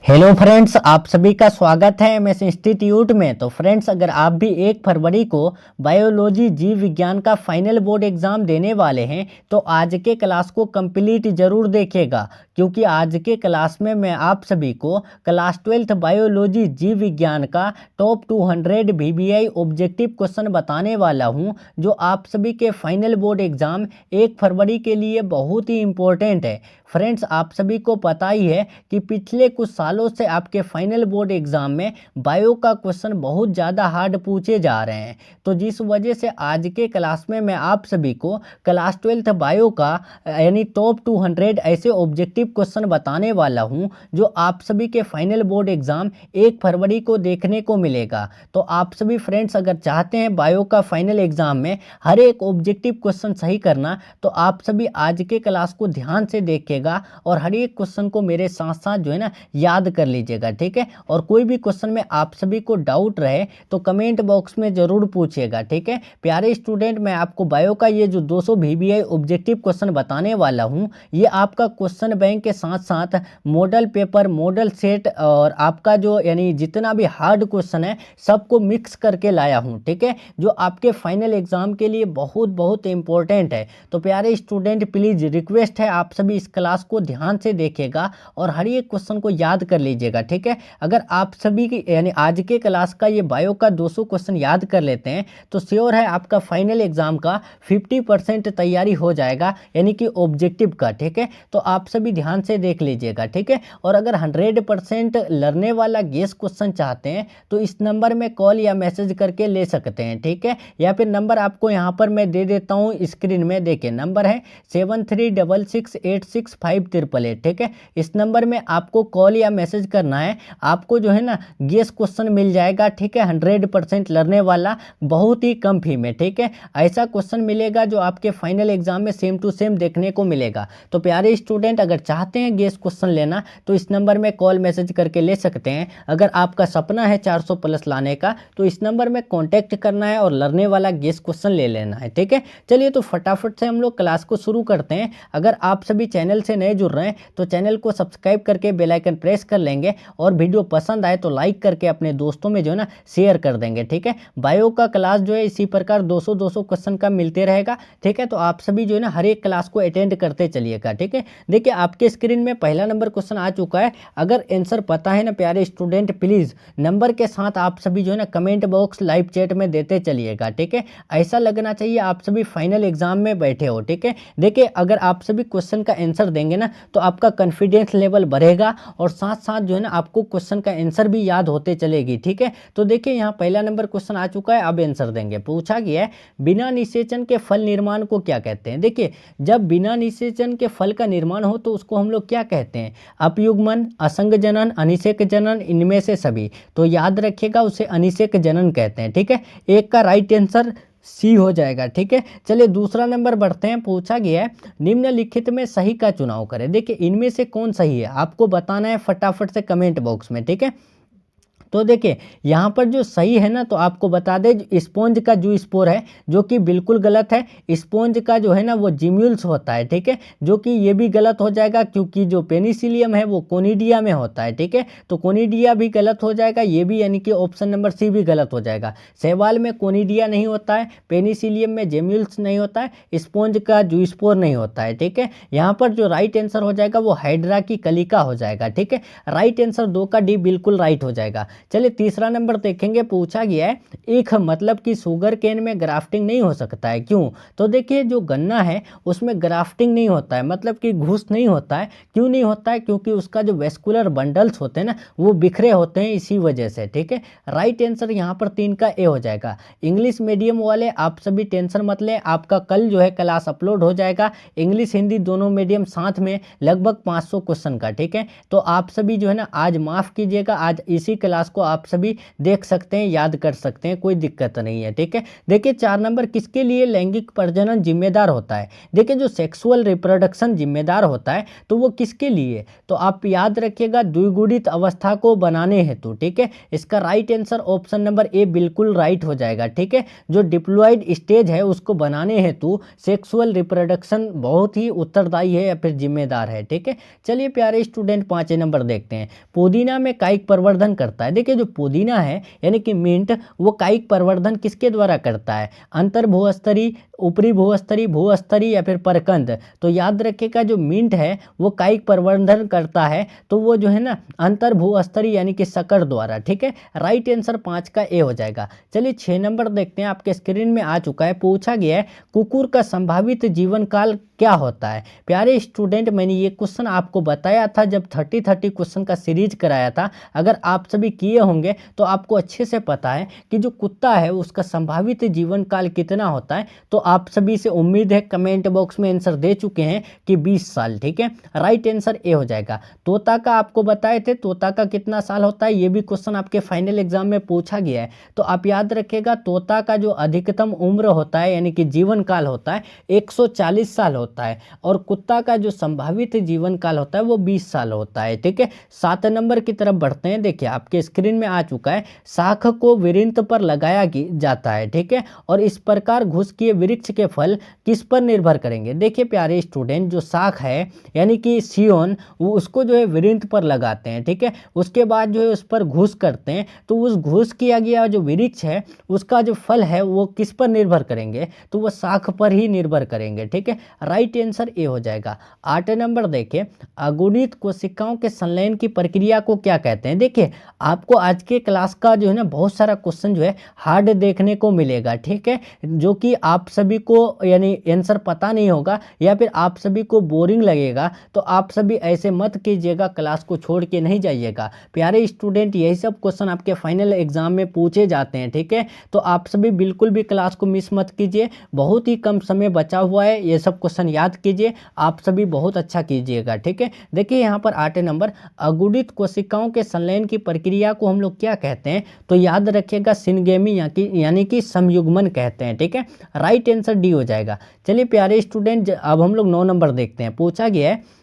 Hello friends, आप सभी का स्वागत है एमएस इंस्टीट्यूट में। तो फ्रेंड्स, अगर आप भी 1 फरवरी को बायोलॉजी जीव विज्ञान का फाइनल बोर्ड एग्ज़ाम देने वाले हैं तो आज के क्लास को कंप्लीट ज़रूर देखिएगा, क्योंकि आज के क्लास में मैं आप सभी को क्लास 12th बायोलॉजी जीव विज्ञान का टॉप 200 VBI ऑब्जेक्टिव क्वेश्चन बताने वाला हूं, जो आप सभी के फाइनल बोर्ड एग्ज़ाम 1 फरवरी के लिए बहुत ही इम्पोर्टेंट है। फ्रेंड्स, आप सभी को पता ही है कि पिछले कुछ सालों से आपके फाइनल बोर्ड एग्ज़ाम में बायो का क्वेश्चन बहुत ज़्यादा हार्ड पूछे जा रहे हैं। तो जिस वजह से आज के क्लास में मैं आप सभी को क्लास 12th बायो का यानी टॉप 200 ऐसे ऑब्जेक्टिव क्वेश्चन बताने वाला हूं, जो आप सभी के फाइनल बोर्ड एग्ज़ाम 1 फरवरी को देखने को मिलेगा। तो आप सभी फ्रेंड्स अगर चाहते हैं बायो का फाइनल एग्ज़ाम में हर एक ऑब्जेक्टिव क्वेश्चन सही करना, तो आप सभी आज के क्लास को ध्यान से देखिएगा और हर एक क्वेश्चन को मेरे साथ साथ जो है ना याद कर लीजिएगा, ठीक है। और कोई भी क्वेश्चन में आप सभी को डाउट रहे तो कमेंट बॉक्स में ज़रूर पूछिएगा, ठीक है। प्यारे स्टूडेंट, मैं आपको बायो का ये जो 200 VBI ऑब्जेक्टिव क्वेश्चन बताने वाला हूँ, ये आपका क्वेश्चन बैंक के साथ साथ मॉडल पेपर, मॉडल सेट और आपका जो यानी जितना भी हार्ड क्वेश्चन है सबको मिक्स करके लाया हूँ, ठीक है, जो आपके फाइनल एग्जाम के लिए बहुत बहुत इंपॉर्टेंट है। तो प्यारे स्टूडेंट, प्लीज़ रिक्वेस्ट है आप सभी इस क्लास को ध्यान से देखिएगा और हर एक क्वेश्चन को याद कर लीजिएगा, ठीक है। अगर आप सभी की यानी आज के क्लास का ये बायो का 200 क्वेश्चन याद कर लेते हैं तो श्योर है आपका फाइनल एग्जाम का 50% तैयारी हो जाएगा, यानी कि ऑब्जेक्टिव का, ठीक है। तो आप सभी ध्यान से देख लीजिएगा, ठीक है। और अगर 100% लर्ने वाला गेस क्वेश्चन चाहते हैं तो इस नंबर में कॉल या मैसेज करके ले सकते हैं, ठीक है। या फिर नंबर आपको यहाँ पर मैं दे देता हूँ स्क्रीन में, देखिए नंबर है 7366865888, ठीक है। इस नंबर में आपको कॉल या मैसेज करना है, आपको जो है ना गेस क्वेश्चन मिल जाएगा, ठीक है। 100% लर्ने वाला बहुत ही कम फी में, ठीक है। ऐसा क्वेश्चन मिलेगा जो आपके फाइनल एग्जाम में सेम टू सेम देखने को मिलेगा। तो प्यारे स्टूडेंट, अगर चाहते हैं गेस क्वेश्चन लेना तो इस नंबर में कॉल मैसेज करके ले सकते हैं। अगर आपका सपना है 400 प्लस लाने का तो इस नंबर में कॉन्टैक्ट करना है और लर्ने वाला गेस क्वेश्चन ले लेना है, ठीक है। चलिए तो फटाफट से हम लोग क्लास को शुरू करते हैं। अगर आप सभी चैनल से नए जुड़ रहे हैं तो चैनल को सब्सक्राइब करके बेल आइकन प्रेस कर लेंगे और वीडियो पसंद आए तो लाइक करके अपने दोस्तों में जो है ना शेयर कर देंगे, ठीक है। बायो का क्लास जो है इसी प्रकार 200 क्वेश्चन का मिलते रहेगा, ठीक है। तो आप सभी जो है ना हर एक क्लास को अटेंड करते चलिएगा, ठीक है। देखिए आपके स्क्रीन में पहला नंबर क्वेश्चन आ चुका है। अगर आंसर पता है ना प्यारे स्टूडेंट, प्लीज़ नंबर के साथ आप सभी जो है ना कमेंट बॉक्स लाइव चैट में देते चलिएगा, ठीक है। ऐसा लगना चाहिए आप सभी फाइनल एग्जाम में बैठे हो, ठीक है। देखिए अगर आप सभी क्वेश्चन का आंसर देंगे ना तो आपका कॉन्फिडेंस लेवल बढ़ेगा और साथ साथ जो है ना आपको क्वेश्चन का आंसर भी याद होते चलेगी, ठीक है। तो देखिए यहाँ पहला नंबर क्वेश्चन आ चुका है, अब आंसर देंगे। पूछा गया है बिना निषेचन के फल निर्माण को क्या कहते हैं। देखिए जब बिना निषेचन के फल का निर्माण हो तो उसको हम लोग क्या कहते हैं, अपयुग्मन, असंग जनन, अनिषेक जनन, इनमें से सभी। तो याद रखिएगा उसे अनिषेक जनन कहते हैं, ठीक है। एक का राइट आंसर सी हो जाएगा, ठीक है। चलिए दूसरा नंबर बढ़ते हैं। पूछा गया है निम्नलिखित में सही का चुनाव करें। देखिए इनमें से कौन सही है आपको बताना है फटाफट से कमेंट बॉक्स में, ठीक है। तो देखिए यहाँ पर जो सही है ना, तो आपको बता दें स्पॉन्ज का जो स्पोर है, जो कि बिल्कुल गलत है। स्पॉन्ज का जो है ना वो जिम्यूल्स होता है, ठीक है, जो कि ये भी गलत हो जाएगा, क्योंकि जो पेनिसिलियम है वो कोनिडिया में होता है, ठीक है। तो कोनिडिया भी गलत हो जाएगा, ये भी, यानी कि ऑप्शन नंबर सी भी गलत हो जाएगा। शैवाल में कोनिडिया नहीं होता है, पेनिसिलियम में जेम्यूल्स नहीं होता है, स्पॉन्ज का जो स्पोर नहीं होता है, ठीक है। यहाँ पर जो राइट आंसर हो जाएगा वो हाइड्रा की कलिका हो जाएगा, ठीक है। राइट आंसर 2 का डी बिल्कुल राइट हो जाएगा। चलिए तीसरा नंबर देखेंगे। पूछा गया है एक मतलब कि शुगर केन में ग्राफ्टिंग नहीं हो सकता है, क्यों। तो देखिए जो गन्ना है उसमें ग्राफ्टिंग नहीं होता है, मतलब कि घुस नहीं होता है। क्यों नहीं होता है, क्योंकि उसका जो वेस्कुलर बंडल्स होते हैं ना वो बिखरे होते हैं, इसी वजह से, ठीक है। राइट आंसर यहाँ पर 3 का ए हो जाएगा। इंग्लिश मीडियम वाले आप सभी टेंशन मत लें, आपका कल जो है क्लास अपलोड हो जाएगा, इंग्लिश हिंदी दोनों मीडियम साथ में लगभग 500 क्वेश्चन का, ठीक है। तो आप सभी जो है ना आज माफ़ कीजिएगा, आज इसी क्लास क्लास को आप सभी देख सकते हैं, याद कर सकते हैं, कोई दिक्कत नहीं है, ठीक है। देखिए 4 नंबर, किसके लिए लैंगिक प्रजनन जिम्मेदार होता है। देखिए जो सेक्सुअल रिप्रोडक्शन जिम्मेदार होता है तो वो किसके लिए, तो आप याद रखिएगा द्विगुणित अवस्था को बनाने हेतु, ठीक है। इसका right answer option number A बिल्कुल राइट हो जाएगा, ठीक है। जो डिप्लॉयड स्टेज है उसको बनाने हेतु सेक्सुअल रिप्रोडक्शन बहुत ही उत्तरदायी है या फिर जिम्मेदार है, ठीक है। चलिए प्यारे स्टूडेंट 5 नंबर देखते हैं। पुदीना में कायिक प्रवर्धन करता है। देखिए जो पुदीना है यानी कि मिंट, वो कायिक प्रवर्धन किसके द्वारा करता है, अंतर भूस्तरीय, ऊपरी भूस्तरीय, भूस्तरीय या फिर परकंद। तो याद रखिएगा जो मिंट है वो कायिक प्रवर्धन करता है तो वो जो है ना अंतर भूस्तरीय यानी कि शकर द्वारा, ठीक है। राइट आंसर 5 का ए हो जाएगा। चलिए 6 नंबर देखते हैं, आपके स्क्रीन में आ चुका है। पूछा गया है कुकुर का संभावित जीवन काल क्या होता है। प्यारे स्टूडेंट मैंने ये क्वेश्चन आपको बताया था जब 30 क्वेश्चन का सीरीज कराया था। अगर आप सभी किए होंगे तो आपको अच्छे से पता है कि जो कुत्ता है उसका संभावित जीवन काल कितना होता है। तो आप सभी से उम्मीद है कमेंट बॉक्स में आंसर दे चुके हैं कि 20 साल, ठीक है। राइट आंसर ए हो जाएगा। तोता का आपको बताए थे, तोता का कितना साल होता है, ये भी क्वेश्चन आपके फाइनल एग्जाम में पूछा गया है। तो आप याद रखिएगा तोता का जो अधिकतम उम्र होता है यानी कि जीवन काल होता है 140 साल होता है, और कुत्ता का जो संभावित जीवन काल होता है वो 20 साल होता है, ठीक है। 7 नंबर की तरफ बढ़ते हैं। देखिए आपके स्क्रीन में आ चुका है, शाख को वृंत पर लगाया जाता है, ठीक है। और इस प्रकार घुस किए वृक्ष के फल किस पर निर्भर करेंगे। देखिए प्यारे स्टूडेंट जो शाख है यानी कि सियोन, वो उसको जो है वृंत पर लगाते हैं, ठीक है। उसके बाद जो है उस पर घुस करते हैं, तो उस घुस किया गया जो वृक्ष है उसका जो फल है वो किस पर निर्भर करेंगे, तो वो शाख पर ही निर्भर करेंगे, ठीक है। राइट आंसर ए हो जाएगा। 8 नंबर देखिए, अगुणित कोशिकाओं के संलयन की प्रक्रिया को क्या कहते हैं। देखिए आपको आज के क्लास का जो है ना बहुत सारा क्वेश्चन जो है हार्ड देखने को मिलेगा, ठीक है, जो कि आप सभी को यानी आंसर पता नहीं होगा या फिर आप सभी को बोरिंग लगेगा। तो आप सभी ऐसे मत कीजिएगा, क्लास को छोड़ के नहीं जाइएगा। प्यारे स्टूडेंट यही सब क्वेश्चन आपके फाइनल एग्जाम में पूछे जाते हैं, ठीक है। तो आप सभी बिल्कुल भी क्लास को मिस मत कीजिए, बहुत ही कम समय बचा हुआ है, ये सब क्वेश्चन याद कीजिए, आप सभी बहुत अच्छा कीजिएगा, ठीक है। देखिए यहाँ पर 8 नंबर, अगुणित कोशिकाओं के संलयन की प्रक्रिया को हम लोग क्या कहते हैं, तो याद रखिएगा सिनगेमी यानी कि संयुग्मन कहते हैं, ठीक है। राइट आंसर डी हो जाएगा। चलिए प्यारे स्टूडेंट अब हम लोग 9 नंबर देखते हैं। पूछा गया है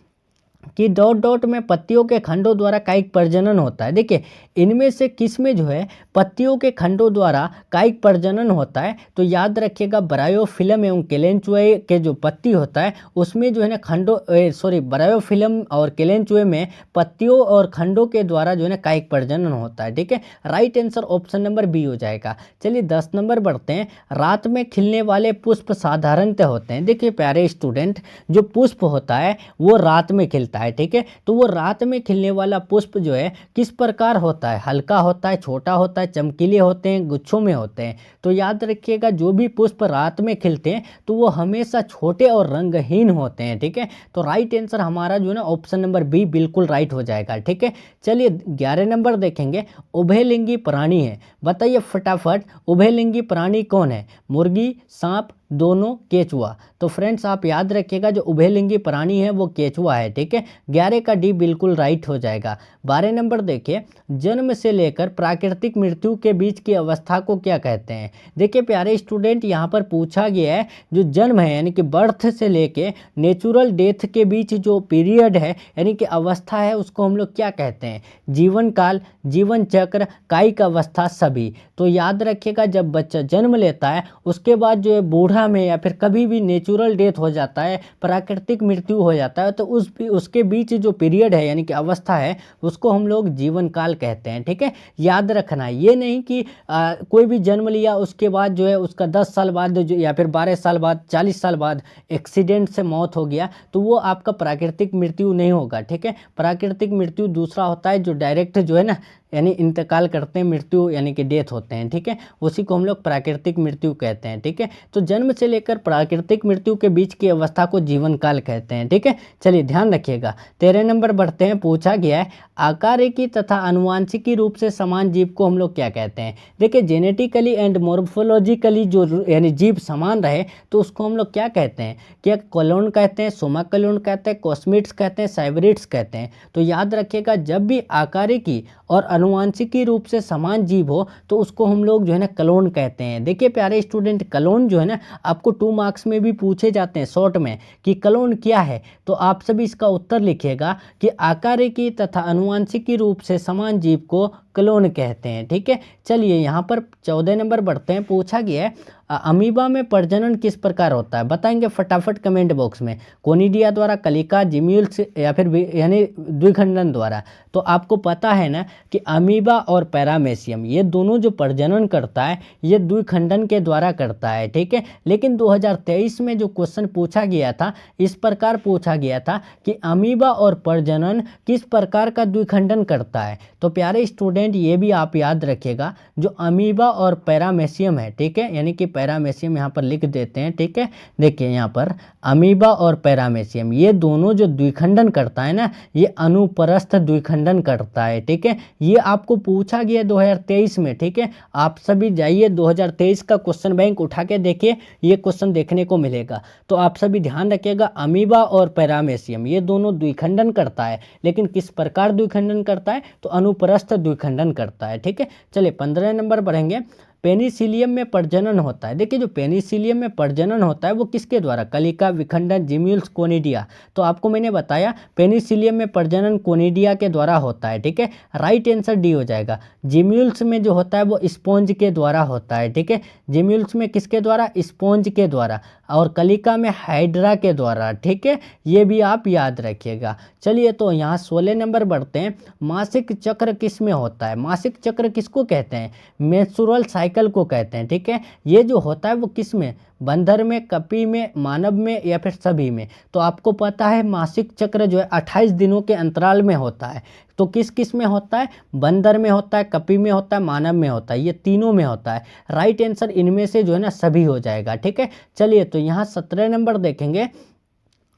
कि डॉट डॉट में पत्तियों के खंडों द्वारा कायिक प्रजनन होता है। देखिए इनमें से किस में जो है पत्तियों के खंडों द्वारा कायिक प्रजनन होता है, तो याद रखिएगा ब्रायोफिलम एवं केलेंचुए के जो पत्ती होता है उसमें जो है ना ब्रायोफिलम और केलेंचुए में पत्तियों और खंडों के द्वारा जो है ना कायिक प्रजनन होता है, ठीक है। Right answer option number B हो जाएगा। चलिए 10 नंबर बढ़ते हैं। रात में खिलने वाले पुष्प साधारणतः होते हैं। देखिए प्यारे स्टूडेंट जो पुष्प होता है वो रात में खिलता है, ठीक है। तो वो रात में खिलने वाला पुष्प जो है किस प्रकार होता है, हल्का होता है, छोटा होता है, चमकीले होते हैं, गुच्छों में होते हैं। तो याद रखिएगा जो भी पुष्प रात में खिलते हैं तो वो हमेशा छोटे और रंगहीन होते हैं, ठीक है। तो राइट आंसर हमारा जो है ना ऑप्शन नंबर बी बिल्कुल राइट हो जाएगा, ठीक है। चलिए 11 नंबर देखेंगे। उभयलिंगी प्राणी है, बताइए फटाफट उभयलिंगी प्राणी कौन है, मुर्गी, सांप, दोनों, केचुआ। तो फ्रेंड्स आप याद रखिएगा जो उभयलिंगी प्राणी है वो केचुआ है, ठीक है। 11 का डी बिल्कुल राइट हो जाएगा। 12 नंबर देखिए, जन्म से लेकर प्राकृतिक मृत्यु के बीच की अवस्था को क्या कहते हैं। देखिए प्यारे स्टूडेंट यहाँ पर पूछा गया है जो जन्म है यानी कि बर्थ से लेके नेचुरल डेथ के बीच जो पीरियड है यानी कि अवस्था है उसको हम लोग क्या कहते हैं, जीवन काल, जीवन चक्र, कायिक अवस्था, सभी। तो याद रखिएगा जब बच्चा जन्म लेता है उसके बाद जो है बूढ़ा में या फिर कभी भी नेचुरल डेथ हो जाता है, प्राकृतिक मृत्यु हो जाता है, तो उसके बीच जो पीरियड है यानी कि अवस्था है उसको हम लोग जीवन काल कहते हैं, ठीक है। याद रखना ये नहीं कि कोई भी जन्म लिया उसके बाद जो है उसका 10 साल बाद या फिर 12 साल बाद, 40 साल बाद एक्सीडेंट से मौत हो गया तो वो आपका प्राकृतिक मृत्यु नहीं होगा, ठीक है। प्राकृतिक मृत्यु दूसरा होता है जो डायरेक्ट जो है ना यानी इंतकाल करते हैं, मृत्यु यानी कि डेथ होते हैं, ठीक है। उसी को हम लोग प्राकृतिक मृत्यु कहते हैं, ठीक है। तो जन्म से लेकर प्राकृतिक मृत्यु के बीच की अवस्था को जीवन काल कहते हैं, ठीक है। चलिए ध्यान रखिएगा। 13 नंबर बढ़ते हैं। पूछा गया है आकारिकी तथा आनुवांशिकी रूप से समान जीव को हम लोग क्या कहते हैं। देखिए जेनेटिकली एंड मॉर्फोलॉजिकली जो यानी जीव समान रहे तो उसको हम लोग क्या कहते हैं, क्या कॉलोन कहते हैं, सोमा कॉलोन कहते हैं, कॉस्मिड्स कहते हैं, साइब्रिड्स कहते हैं। तो याद रखिएगा जब भी आकारिकी और अनुवांशिकी रूप से समान जीव हो तो उसको हम लोग जो है ना क्लोन कहते हैं। देखिए प्यारे स्टूडेंट, क्लोन जो है ना आपको 2 मार्क्स में भी पूछे जाते हैं शॉर्ट में कि क्लोन क्या है, तो आप सभी इसका उत्तर लिखिएगा कि आकारिकी तथा अनुवांशिकी रूप से समान जीव को क्लोन कहते हैं। ठीक है, चलिए यहाँ पर 14 नंबर बढ़ते हैं। पूछा गया है अमीबा में प्रजनन किस प्रकार होता है, बताएंगे फटाफट कमेंट बॉक्स में। कोनिडिया द्वारा, कलिका, जिम्यूल्स या फिर यानी द्विखंडन द्वारा। तो आपको पता है ना कि अमीबा और पैरामेशियम ये दोनों जो प्रजनन करता है ये द्विखंडन के द्वारा करता है। ठीक है, लेकिन 2023 में जो क्वेश्चन पूछा गया था इस प्रकार पूछा गया था कि अमीबा और प्रजनन किस प्रकार का द्विखंडन करता है। तो प्यारे स्टूडेंट ये भी आप याद रखिएगा, जो अमीबा और पैरामेशियम है, ठीक है, यानी कि पैरामेशियम यहाँ पर लिख देते हैं। ठीक है, देखिए यहाँ पर अमीबा और पैरामेशियम ये दोनों जो द्विखंडन करता है ना ये अनुप्रस्थ द्विखंडन करता है। ठीक है, ये आपको पूछा गया 2023 में। ठीक है, आप सभी जाइए 2023 का क्वेश्चन बैंक उठा के देखिए, ये क्वेश्चन देखने को मिलेगा। तो आप सभी ध्यान रखिएगा, अमीबा और पैरामेशियम ये दोनों द्विखंडन करता है, लेकिन किस प्रकार द्विखंडन करता है, तो अनुप्रस्थ द्विखंडन करता है। ठीक है, चलिए 15 नंबर बढ़ेंगे। पेनिसिलियम में प्रजनन होता है। देखिए जो पेनिसिलियम में प्रजनन होता है वो किसके द्वारा, कलिका, विखंडन, जिम्यूल्स, कोनिडिया। तो आपको मैंने बताया पेनिसिलियम में प्रजनन कोनिडिया के द्वारा होता है। ठीक है, राइट आंसर डी हो जाएगा। जिम्यूल्स में जो होता है वो स्पॉन्ज के द्वारा होता है। ठीक है, जिम्यूल्स में किसके द्वारा, स्पॉन्ज के द्वारा, और कलिका में हाइड्रा के द्वारा। ठीक है, ये भी आप याद रखिएगा। चलिए तो यहाँ 16 नंबर बढ़ते हैं। मासिक चक्र किस में होता है, मासिक चक्र किसको कहते हैं, मेंस्ट्रुअल साइकिल को कहते हैं। ठीक है, ये जो होता है वो किस में, बंदर में, कपी में, मानव में या फिर सभी में। तो आपको पता है मासिक चक्र जो है 28 दिनों के अंतराल में होता है। तो किस किस में होता है, बंदर में होता है, कपी में होता है, मानव में होता है, ये तीनों में होता है। राइट आंसर इनमें से जो है ना सभी हो जाएगा। ठीक है, चलिए तो यहाँ 17 नंबर देखेंगे।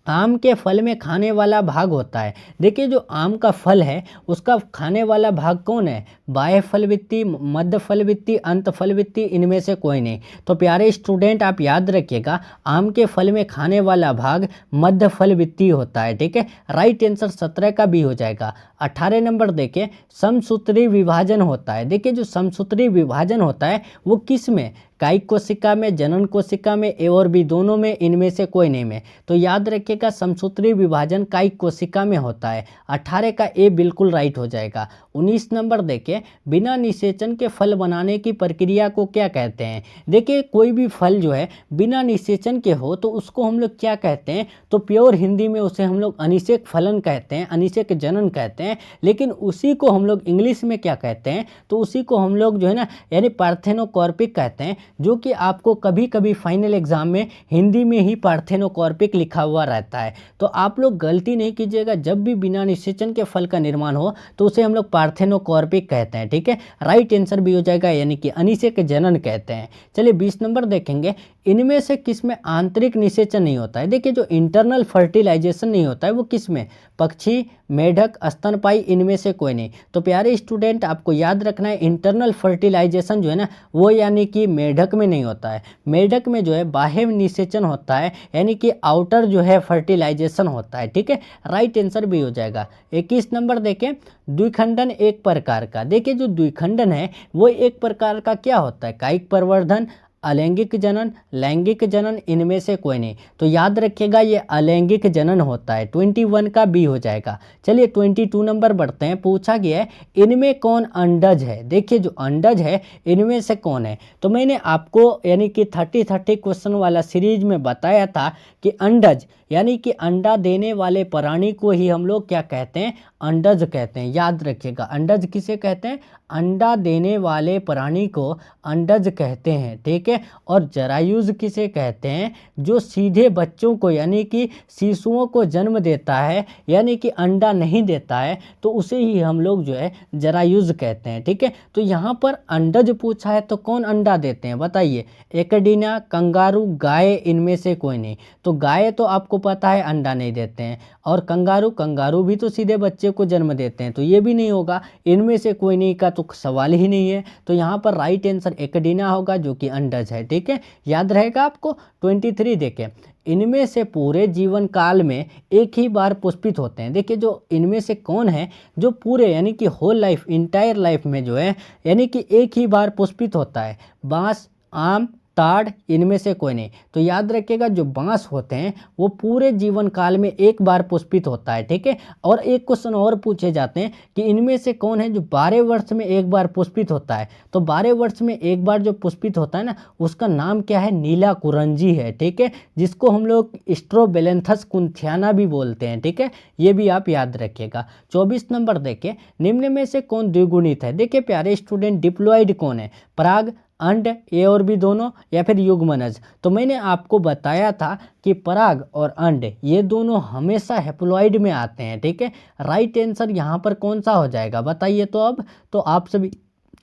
आम के फल में खाने वाला भाग होता है। देखिए जो आम का फल है उसका खाने वाला भाग कौन है, बाह्य फलवित्ती, मध्य फलवित्ती, अंत फलवित्ती, इनमें से कोई नहीं। तो प्यारे स्टूडेंट आप याद रखिएगा, आम के फल में खाने वाला भाग मध्य फलवित्ती होता है। ठीक है, राइट आंसर 17 का भी हो जाएगा। 18 नंबर देखिए, समसूत्री विभाजन होता है। देखिए जो समसूत्री विभाजन होता है वो किस में, कायिक कोशिका में, जनन कोशिका में, ए और बी दोनों में, इनमें से कोई नहीं में। तो याद रखिएगा समसूत्री विभाजन कायिक कोशिका में होता है। 18 का ए बिल्कुल राइट हो जाएगा। 19 नंबर देखिए, बिना निषेचन के फल बनाने की प्रक्रिया को क्या कहते हैं। देखिए कोई भी फल जो है बिना निषेचन के हो तो उसको हम लोग क्या कहते हैं, तो प्योर हिंदी में उसे हम लोग अनिषेक फलन कहते हैं, अनिषेक जनन कहते हैं। लेकिन उसी को हम लोग इंग्लिश में क्या कहते हैं, तो उसी को हम लोग जो है ना यानी पार्थेनोकॉर्पिक कहते हैं, जो कि आपको कभी कभी फाइनल एग्जाम में हिंदी में ही पार्थेनोकॉर्पिक लिखा हुआ रहता है। तो आप लोग गलती नहीं कीजिएगा, जब भी बिना निषेचन के फल का निर्माण हो तो उसे हम लोग पार्थेनोकॉर्पिक कहते हैं। ठीक है, राइट आंसर भी हो जाएगा, यानी कि अनिषेक जनन कहते हैं। चलिए 20 नंबर देखेंगे, इनमें से किस में आंतरिक निषेचन नहीं होता है। देखिए जो इंटरनल फर्टिलाइजेशन नहीं होता है वो किस में, पक्षी, मेढक, स्तनपायी, इनमें से कोई नहीं। तो प्यारे स्टूडेंट आपको याद रखना है इंटरनल फर्टिलाइजेशन जो है ना वो यानी कि मेढक में नहीं होता है। मेढक में जो है बाह्य निषेचन होता है, यानी कि आउटर जो है फर्टिलाइजेशन होता है। ठीक है, राइट आंसर भी हो जाएगा। 21 नंबर देखें, द्विखंडन एक प्रकार का। देखिए जो द्विखंडन है वो एक प्रकार का क्या होता है, कायिक प्रवर्धन, अलैंगिक जनन, लैंगिक जनन, इनमें से कोई नहीं। तो याद रखिएगा ये अलैंगिक जनन होता है। 21 का बी हो जाएगा। चलिए 22 नंबर बढ़ते हैं। पूछा गया है इनमें कौन अंडज है। देखिए जो अंडज है इनमें से कौन है, तो मैंने आपको यानी कि 30 क्वेश्चन वाला सीरीज में बताया था कि अंडज यानी कि अंडा देने वाले प्राणी को ही हम लोग क्या कहते हैं, अंडज कहते हैं। याद रखिएगा अंडज किसे कहते हैं, अंडा देने वाले प्राणी को अंडज कहते हैं। ठीक है, और जरायुज किसे कहते हैं, जो सीधे बच्चों को यानी कि शिशुओं को जन्म देता है, यानी कि अंडा नहीं देता है, तो उसे ही हम लोग जो है जरायुज कहते हैं। ठीक है, तो यहाँ पर अंडज पूछा है तो कौन अंडा देते हैं बताइए, एकेडिना, कंगारू, गाय, इनमें से कोई नहीं। तो गाय तो आपको पता है अंडा नहीं देते हैं, और कंगारू भी तो सीधे बच्चे को जन्म देते हैं, तो ये भी नहीं होगा। इनमें से कोई नहीं का तो सवाल ही नहीं है। तो यहाँ पर राइट आंसर एकेडिना होगा जो कि अंडज है। ठीक है, याद रहेगा आपको। 23 देखें, इनमें से पूरे जीवन काल में एक ही बार पुष्पित होते हैं। देखिए जो इनमें से कौन है जो पूरे यानी कि होल लाइफ इंटायर लाइफ में जो है यानी कि एक ही बार पुष्पित होता है? बांस, आम, ताड़, इनमें से कोई नहीं। तो याद रखिएगा जो बांस होते हैं वो पूरे जीवन काल में एक बार पुष्पित होता है, ठीक है। और एक क्वेश्चन और पूछे जाते हैं कि इनमें से कौन है जो 12 वर्ष में एक बार पुष्पित होता है? तो 12 वर्ष में एक बार जो पुष्पित होता है ना उसका नाम क्या है? नीला कुरंजी है, ठीक है, जिसको हम लोग स्ट्रोबेलेंथस कुंथियाना भी बोलते हैं, ठीक है। ये भी आप याद रखिएगा। 24 नंबर देखिए, निम्न में से कौन द्विगुणित है? देखिए प्यारे स्टूडेंट, डिप्लॉइड कौन है? पराग, अंड, ए और बी दोनों, या फिर युग्मनज? तो मैंने आपको बताया था कि पराग और अंड ये दोनों हमेशा हैप्लॉइड में आते हैं, ठीक है। राइट आंसर यहाँ पर कौन सा हो जाएगा बताइए? तो अब तो आप सभी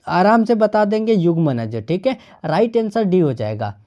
आराम से बता देंगे युग्मनज, ठीक है। राइट आंसर डी हो जाएगा।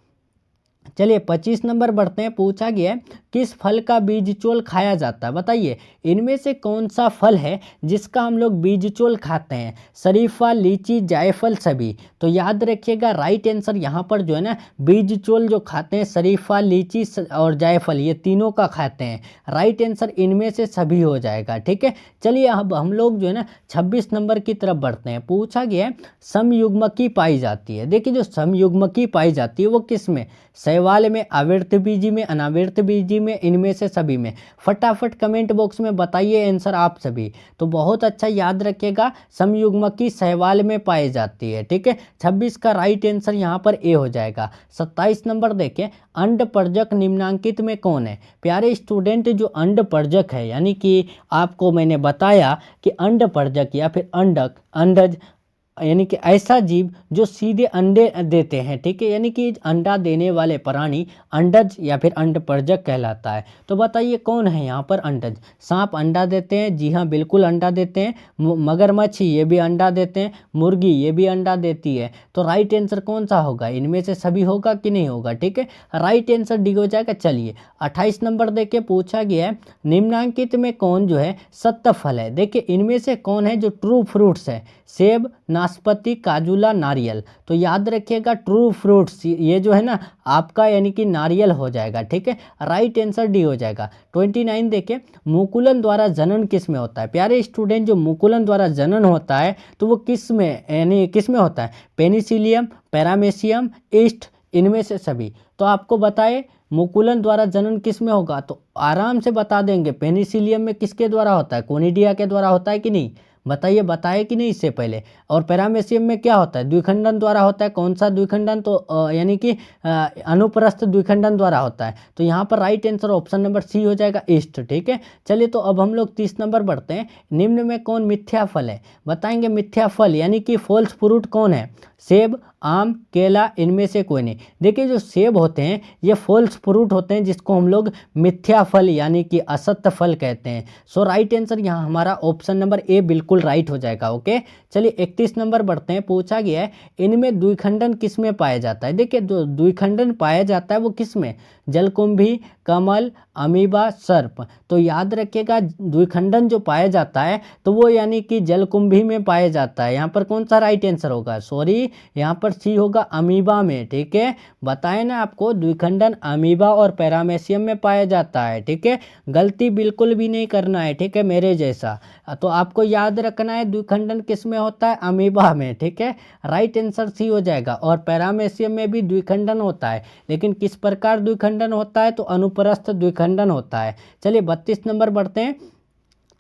चलिए 25 नंबर बढ़ते हैं। पूछा गया है किस फल का बीजचोल खाया जाता है? बताइए इनमें से कौन सा फल है जिसका हम लोग बीजचोल खाते हैं? शरीफा, लीची, जायफल, सभी? तो याद रखिएगा राइट आंसर यहाँ पर जो है ना बीजचोल जो खाते हैं शरीफा, लीची और जायफल ये तीनों का खाते हैं। राइट आंसर इनमें से सभी हो जाएगा, ठीक है। चलिए अब हम लोग जो है ना 26 नंबर की तरफ बढ़ते हैं। पूछा गया है समयुग्मकी पाई जाती है। देखिए जो समयुग्मकी पाई जाती है वो किस में? शैवाल में, आवृतबीजी में, अनावृतबीजी में, इनमें से सभी में? फटाफट कमेंट बॉक्स में बताइए आंसर आप सभी। तो बहुत अच्छा याद रखिएगा समयुग्मकी शैवाल में पाई जाती है, ठीक है। 26 का राइट आंसर यहाँ पर ए हो जाएगा। 27 नंबर देखें, अंडपर्जक निम्नांकित में कौन है? प्यारे स्टूडेंट जो अंडपर्जक है यानी कि आपको मैंने बताया कि अंडपर्जक या फिर अंडक, अंडज यानी कि ऐसा जीव जो सीधे अंडे देते हैं, ठीक है, यानी कि अंडा देने वाले प्राणी अंडज या फिर अंडपर्जक कहलाता है। तो बताइए कौन है यहाँ पर अंडज? सांप अंडा देते हैं, जी हाँ बिल्कुल अंडा देते हैं। मगरमच्छ ये भी अंडा देते हैं, मुर्गी ये भी अंडा देती है। तो राइट आंसर कौन सा होगा? इनमें से सभी होगा कि नहीं होगा, ठीक है। राइट आंसर डी हो जाएगा। चलिए 28 नंबर देखे, पूछा गया है निम्नांकित में कौन जो है सत्य फल है? देखिए इनमें से कौन है जो ट्रू फ्रूट्स है? सेब, नाशपाती, काजूला, नारियल? तो याद रखिएगा ट्रू फ्रूट्स ये जो है ना आपका यानी कि नारियल हो जाएगा, ठीक है। राइट आंसर डी हो जाएगा। 29 देखिए, मुकुलन द्वारा जनन किस में होता है? प्यारे स्टूडेंट जो मुकुलन द्वारा जनन होता है तो वो किस में यानी किस में होता है? पेनिसिलियम, पैरामेसियम, ईस्ट, इनमें से सभी? तो आपको बताए मुकुलन द्वारा जनन किस में होगा? तो आराम से बता देंगे पेनिसिलियम में किसके द्वारा होता है? कोनिडिया के द्वारा होता है कि नहीं? बताइए, बताए कि नहीं इससे पहले? और पैरामेसियम में क्या होता है? द्विखंडन द्वारा होता है। कौन सा द्विखंडन? तो यानी कि अनुप्रस्थ द्विखंडन द्वारा होता है। तो यहाँ पर right answer option number C हो जाएगा, ईस्ट, ठीक है। चलिए तो अब हम लोग 30 नंबर बढ़ते हैं। निम्न में कौन मिथ्या फल है? बताएंगे मिथ्या फल यानी कि फॉल्स फ्रूट कौन है? सेब, आम, केला, इनमें से कोई नहीं। देखिए जो सेब होते हैं ये फॉल्स फ्रूट होते हैं जिसको हम लोग मिथ्या फल यानी कि असत्य फल कहते हैं। सो राइट आंसर यहाँ हमारा ऑप्शन नंबर ए बिल्कुल राइट हो जाएगा, ओके। चलिए 31 नंबर बढ़ते हैं। पूछा गया है इनमें द्विखंडन किस में पाया जाता है? देखिए जो द्विखंडन पाया जाता है वो किस में? जलकुंभी, कमल, अमीबा, सर्प? तो याद रखिएगा द्विखंडन जो पाया जाता है तो वो यानी कि जलकुंभी में पाया जाता है। यहाँ पर कौन सा राइट आंसर होगा? सॉरी यहाँ पर सी होगा, अमीबा में, ठीक है। बताए ना आपको द्विखंडन अमीबा और पैरामेसियम में पाया जाता है, ठीक है। गलती बिल्कुल भी नहीं करना है, ठीक है, मेरे जैसा। तो आपको याद रखना है द्विखंडन किस में होता है? अमीबा में, ठीक है। राइट आंसर सी हो जाएगा। और पैरामेसियम में भी द्विखंडन होता है, लेकिन किस प्रकार द्विखंडन होता है? तो अनुप्रस्थ द्विखंडन होता है। चलिए 32 नंबर बढ़ते हैं।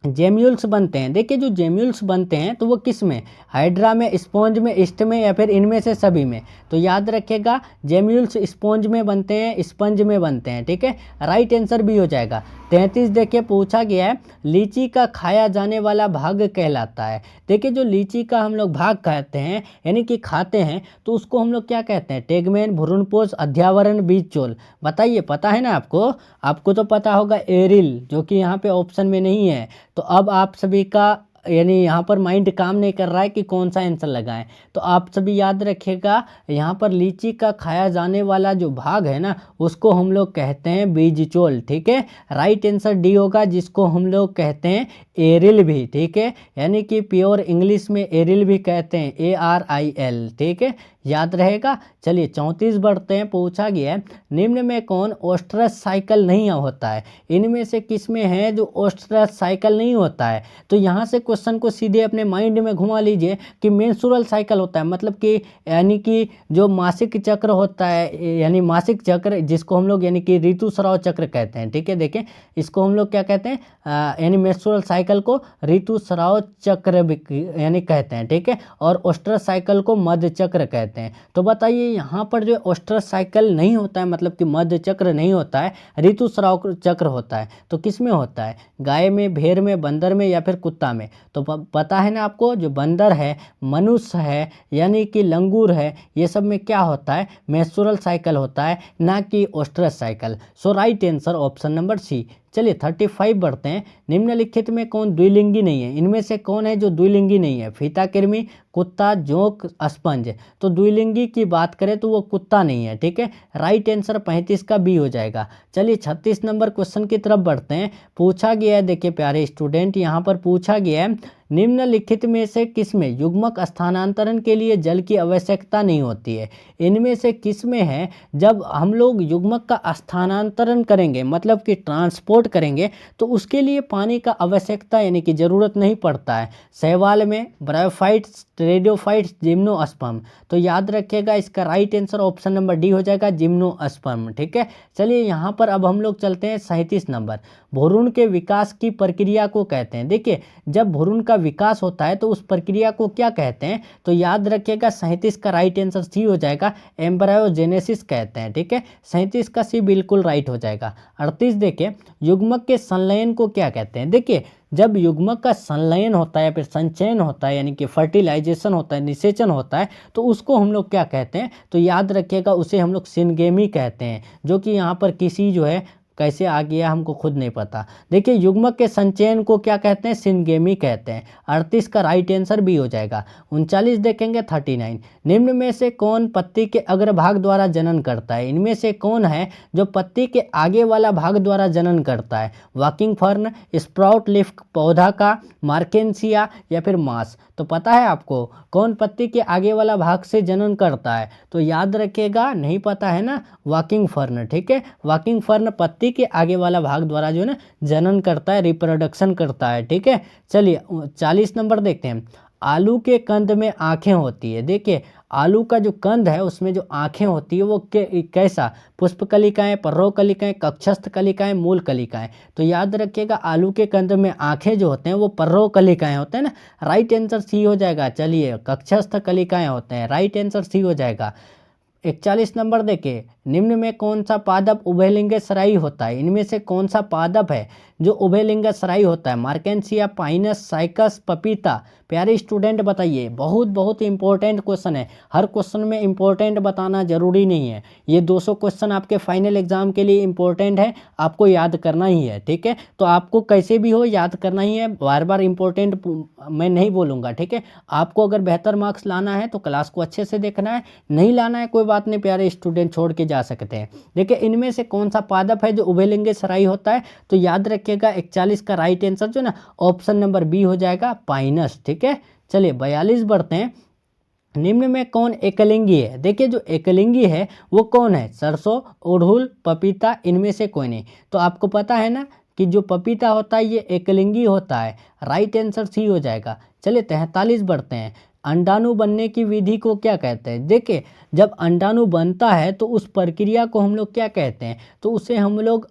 जेम्यूल्स बनते हैं। देखिए जो जेम्यूल्स बनते हैं तो वो किस में? हाइड्रा में, स्पॉन्ज में, ईस्ट में, या फिर इनमें से सभी में? तो याद रखिएगा जेम्यूल्स स्पॉन्ज में बनते हैं, स्पंज में बनते हैं, ठीक है। राइट आंसर भी हो जाएगा। 33 देखिए, पूछा गया है लीची का खाया जाने वाला भाग कहलाता है। देखिए जो लीची का हम लोग भाग कहते हैं यानी कि खाते हैं तो उसको हम लोग क्या कहते हैं? टेगमेन, भ्रूणपोष, अध्यावरण, बीजचोल? बताइए, पता है ना आपको? आपको तो पता होगा एरिल, जो कि यहाँ पे ऑप्शन में नहीं है। तो अब आप सभी का यानी यहाँ पर माइंड काम नहीं कर रहा है कि कौन सा आंसर लगाएं। तो आप सभी याद रखिएगा यहाँ पर लीची का खाया जाने वाला जो भाग है ना उसको हम लोग कहते हैं बीजचोल, ठीक है। राइट आंसर डी होगा, जिसको हम लोग कहते हैं एरिल भी, ठीक है, यानी कि प्योर इंग्लिश में एरिल भी कहते हैं, ARIL, ठीक है, याद रहेगा। चलिए 34 बढ़ते हैं। पूछा गया है निम्न में कौन ओस्ट्रस साइकिल नहीं होता है, इनमें से किस में है जो ओस्ट्रस साइकिल नहीं होता है। तो यहाँ से क्वेश्चन को सीधे अपने माइंड में घुमा लीजिए कि मेंस्ट्रुअल साइकिल होता है, मतलब कि यानी कि जो मासिक चक्र होता है, यानी मासिक चक्र जिसको हम लोग यानी कि ऋतुस्राव चक्र कहते हैं, ठीक है। देखें इसको हम लोग क्या कहते हैं, यानी मेंस्ट्रुअल साइकिल को ऋतुस्राव चक्र यानी कहते हैं, ठीक है, और ओस्ट्रस साइकिल को मध्य चक्र कहते हैं। तो बताइए यहाँ पर जो ओस्ट्रस साइकिल नहीं होता है, मतलब कि मध्य चक्र नहीं होता है, ऋतुस्राव चक्र होता है, तो किस में होता है, गाय में, भेड़ में, बंदर में या फिर कुत्ता में। तो पता है ना आपको, जो बंदर है, मनुष्य है, यानी कि लंगूर है, ये सब में क्या होता है, मेंस्ट्रुअल साइकिल होता है, ना कि oestrus cycle. So right answer option number C. चलिए 35 बढ़ते हैं। निम्नलिखित में कौन द्विलिंगी नहीं है, इनमें से कौन है जो द्विलिंगी नहीं है, फीता कृमि, कुत्ता, जोंक, स्पंज। तो द्विलिंगी की बात करें तो वो कुत्ता नहीं है, ठीक है। राइट आंसर 35 का बी हो जाएगा। चलिए 36 नंबर क्वेश्चन की तरफ बढ़ते हैं। पूछा गया है, देखिए प्यारे स्टूडेंट, यहाँ पर पूछा गया है निम्नलिखित में से किसमें युग्मक स्थानांतरण के लिए जल की आवश्यकता नहीं होती है। इनमें से किसमें है जब हम लोग युग्मक का स्थानांतरण करेंगे, मतलब कि ट्रांसपोर्ट करेंगे, तो उसके लिए पानी का आवश्यकता यानी कि ज़रूरत नहीं पड़ता है। शैवाल में ब्रायोफाइट्स, रेडियोफाइट्स, जिम्नोस्पर्म। तो याद रखिएगा इसका right answer option number D हो जाएगा, जिम्नोस्पर्म, ठीक है। चलिए यहाँ पर अब हम लोग चलते हैं 37 नंबर। भ्रूण के विकास की प्रक्रिया को कहते हैं। देखिए जब भ्रूण का विकास होता है तो उस प्रक्रिया को क्या कहते हैं, तो याद रखिएगा 37 का राइट आंसर सी हो जाएगा, एम्ब्रायोजेनेसिस कहते हैं, ठीक है। 37 का सी बिल्कुल राइट हो जाएगा। 38 देखिए युग्मक के संलयन को क्या कहते हैं। देखिए जब युग्मक का संलयन होता है या फिर संचयन होता है, यानी कि फर्टिलाइजेशन होता है, निषेचन होता है, तो उसको हम लोग क्या कहते हैं, तो याद रखिएगा उसे हम लोग सिनगेमी कहते हैं, जो कि यहाँ पर किसी जो है कैसे आ गया हमको खुद नहीं पता। देखिए युग्मक के संचयन को क्या कहते हैं, सिनगेमी कहते हैं। 38 का राइट आंसर भी हो जाएगा। 39 देखेंगे 39। निम्न में से कौन पत्ती के अग्रभाग द्वारा जनन करता है, इनमें से कौन है जो पत्ती के आगे वाला भाग द्वारा जनन करता है। वॉकिंग फर्न, स्प्राउट लीफ पौधा का, मार्केंसिया या फिर मास। तो पता है आपको कौन पत्ती के आगे वाला भाग से जनन करता है, तो याद रखिएगा, नहीं पता है ना, वॉकिंग फर्न, ठीक है। वॉकिंग फर्न पत्ती के आगे वाला भाग द्वारा जो है ना जनन करता है, रिप्रोडक्शन करता है, ठीक है। चलिए 40 नंबर देखते हैं। आलू के कंद में आंखें होती है। देखिए आलू का जो कंद है उसमें जो आंखें होती है वो कैसा, पुष्प कलिकाएँ, पर्रो कलिकाएँ, कक्षस्थ कलिकाएँ, मूल कलिकाएँ। तो याद रखिएगा आलू के कंद में आंखें जो होते हैं वो पर्रो कलिकाएँ होते हैं ना। राइट आंसर सी हो जाएगा। चलिए कक्षस्थ कलिकाएँ होते हैं, राइट आंसर सी हो जाएगा। 41 नंबर देखिए निम्न में कौन सा पादप उभयलिंगीय होता है, इनमें से कौन सा पादप है जो उभयलिंगीय होता है। मार्केंसिया, पाइनस, साइकस, पपीता। प्यारे स्टूडेंट बताइए, बहुत बहुत इंपॉर्टेंट क्वेश्चन है, हर क्वेश्चन में इंपॉर्टेंट बताना जरूरी नहीं है। ये 200 क्वेश्चन आपके फाइनल एग्जाम के लिए इंपॉर्टेंट है, आपको याद करना ही है, ठीक है। तो आपको कैसे भी हो याद करना ही है, बार बार इंपॉर्टेंट मैं नहीं बोलूँगा, ठीक है। आपको अगर बेहतर मार्क्स लाना है तो क्लास को अच्छे से देखना है, नहीं लाना है कोई बात नहीं, प्यारे स्टूडेंट छोड़ के जा सकते हैं। देखिए इनमें से कौन सा पादप है जो उभयलिंगीय होता है, तो याद रखिएगा 41 का राइट आंसर जो ना ऑप्शन नंबर बी हो जाएगा, पाइनस, ठीक है। चलिए 42 बढ़ते हैं। निम्न में कौन एकलिंगी है। देखिए जो एकलिंगी है वो कौन है, सरसों, अड़हुल, पपीता, इनमें से कोई नहीं। तो आपको पता है ना कि जो पपीता होता है ये एकलिंगी होता है, राइट आंसर सी हो जाएगा। चलिए 43 बढ़ते हैं। अंडाणु बनने की विधि को क्या कहते हैं। देखिए जब अंडाणु बनता है तो उस प्रक्रिया को हम लोग क्या कहते हैं, तो उसे हम लोग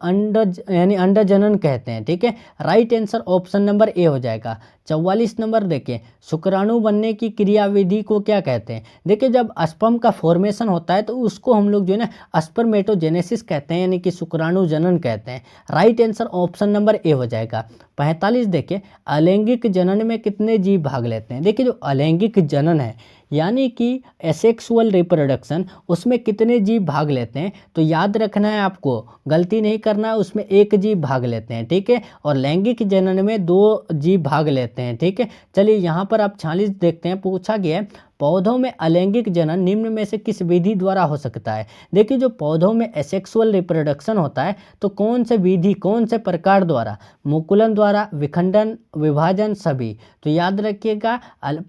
यानी अंडजनन कहते हैं, ठीक है। Right answer option number A हो जाएगा। 44 नंबर देखिए शुक्राणु बनने की क्रियाविधि को क्या कहते हैं। देखिए जब स्पर्म का फॉर्मेशन होता है तो उसको हम लोग जो है ना स्पर्मेटोजेनेसिस कहते हैं, यानी कि शुक्राणु जनन कहते हैं। Right answer option number A हो जाएगा। 45 देखिए अलैंगिक जनन में कितने जीव भाग लेते हैं। देखिए जो अलैंगिक जनन है यानी कि एसेक्सुअल रिप्रोडक्शन, उसमें कितने जीव भाग लेते हैं, तो याद रखना है आपको, गलती नहीं करना है, उसमें एक जीव भाग लेते हैं, ठीक है। और लैंगिक जनन में 2 जीव भाग लेते हैं, ठीक है। चलिए यहाँ पर आप 46 देखते हैं। पूछा गया है पौधों में अलैंगिक जनन निम्न में से किस विधि द्वारा हो सकता है। देखिए जो पौधों में एसेक्सुअल रिप्रोडक्शन होता है तो कौन से विधि, कौन से प्रकार द्वारा, मुकुलन द्वारा, विखंडन, विभाजन, सभी। तो याद रखिएगा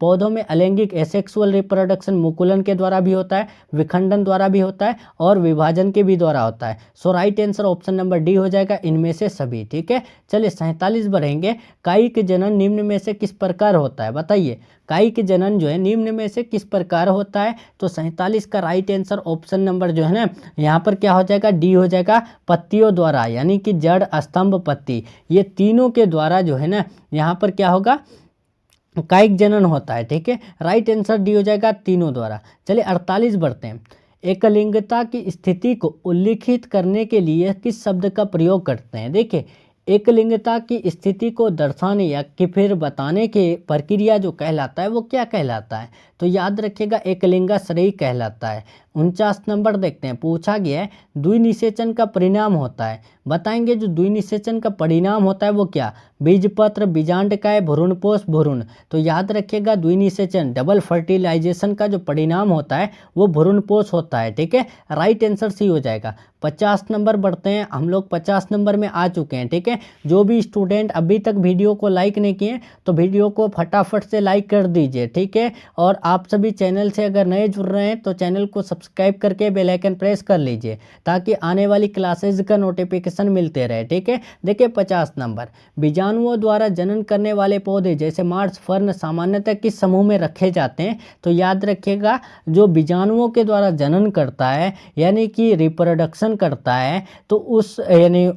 पौधों में अलैंगिक एसेक्सुअल रिप्रोडक्शन मुकुलन के द्वारा भी होता है, विखंडन द्वारा भी होता है और विभाजन के भी द्वारा होता है। So right answer option number D हो जाएगा, इनमें से सभी। ठीक है, चलिए 47 बढ़ेंगे। कायिक जनन निम्न में से किस प्रकार होता है, बताइए। कायिक जनन जो है निम्न में से किस प्रकार होता है। तो 47 का राइट आंसर ऑप्शन नंबर जो है ना यहाँ पर क्या हो जाएगा, डी हो जाएगा, पत्तियों द्वारा, यानी कि जड़, स्तंभ, पत्ती, ये तीनों के द्वारा जो है ना यहाँ पर क्या होगा, कायिक जनन होता है। ठीक है, राइट आंसर डी हो जाएगा, तीनों द्वारा। चलिए 48 बढ़ते हैं। एकलिंगता की स्थिति को उल्लिखित करने के लिए किस शब्द का प्रयोग करते हैं। देखिए एकलिंगता की स्थिति को दर्शाने या कि फिर बताने के प्रक्रिया जो कहलाता है वो क्या कहलाता है। तो याद रखिएगा एकलिंगाश्रयी कहलाता है। 49 नंबर देखते हैं, पूछा गया है द्विनिषेचन का परिणाम होता है, बताएंगे। जो द्विनिषेचन का परिणाम होता है वो क्या, बीजपत्र, बीजांडकाय, भ्रूणपोष, भ्रूण। तो याद रखिएगा द्विनिषेचन, डबल फर्टिलाइजेशन का जो परिणाम होता है वो भ्रूणपोष होता है। ठीक है, राइट आंसर सी हो जाएगा। 50 नंबर बढ़ते हैं, हम लोग 50 नंबर में आ चुके हैं। ठीक है, जो भी स्टूडेंट अभी तक वीडियो को लाइक नहीं किए तो वीडियो को फटाफट से लाइक कर दीजिए। ठीक है, और आप सभी चैनल से अगर नए जुड़ रहे हैं तो चैनल को सब्सक्राइब करके बेल आइकन प्रेस कर लीजिए ताकि आने वाली क्लासेज का नोटिफिकेशन मिलते रहे। ठीक है, देखिए 50 नंबर, बीजाणुओं द्वारा जनन करने वाले पौधे जैसे मार्स, फर्न सामान्यतः किस समूह में रखे जाते हैं। तो याद रखिएगा जो बीजाणुओं के द्वारा जनन करता है यानी कि रिप्रोडक्शन करता है तो उस यानी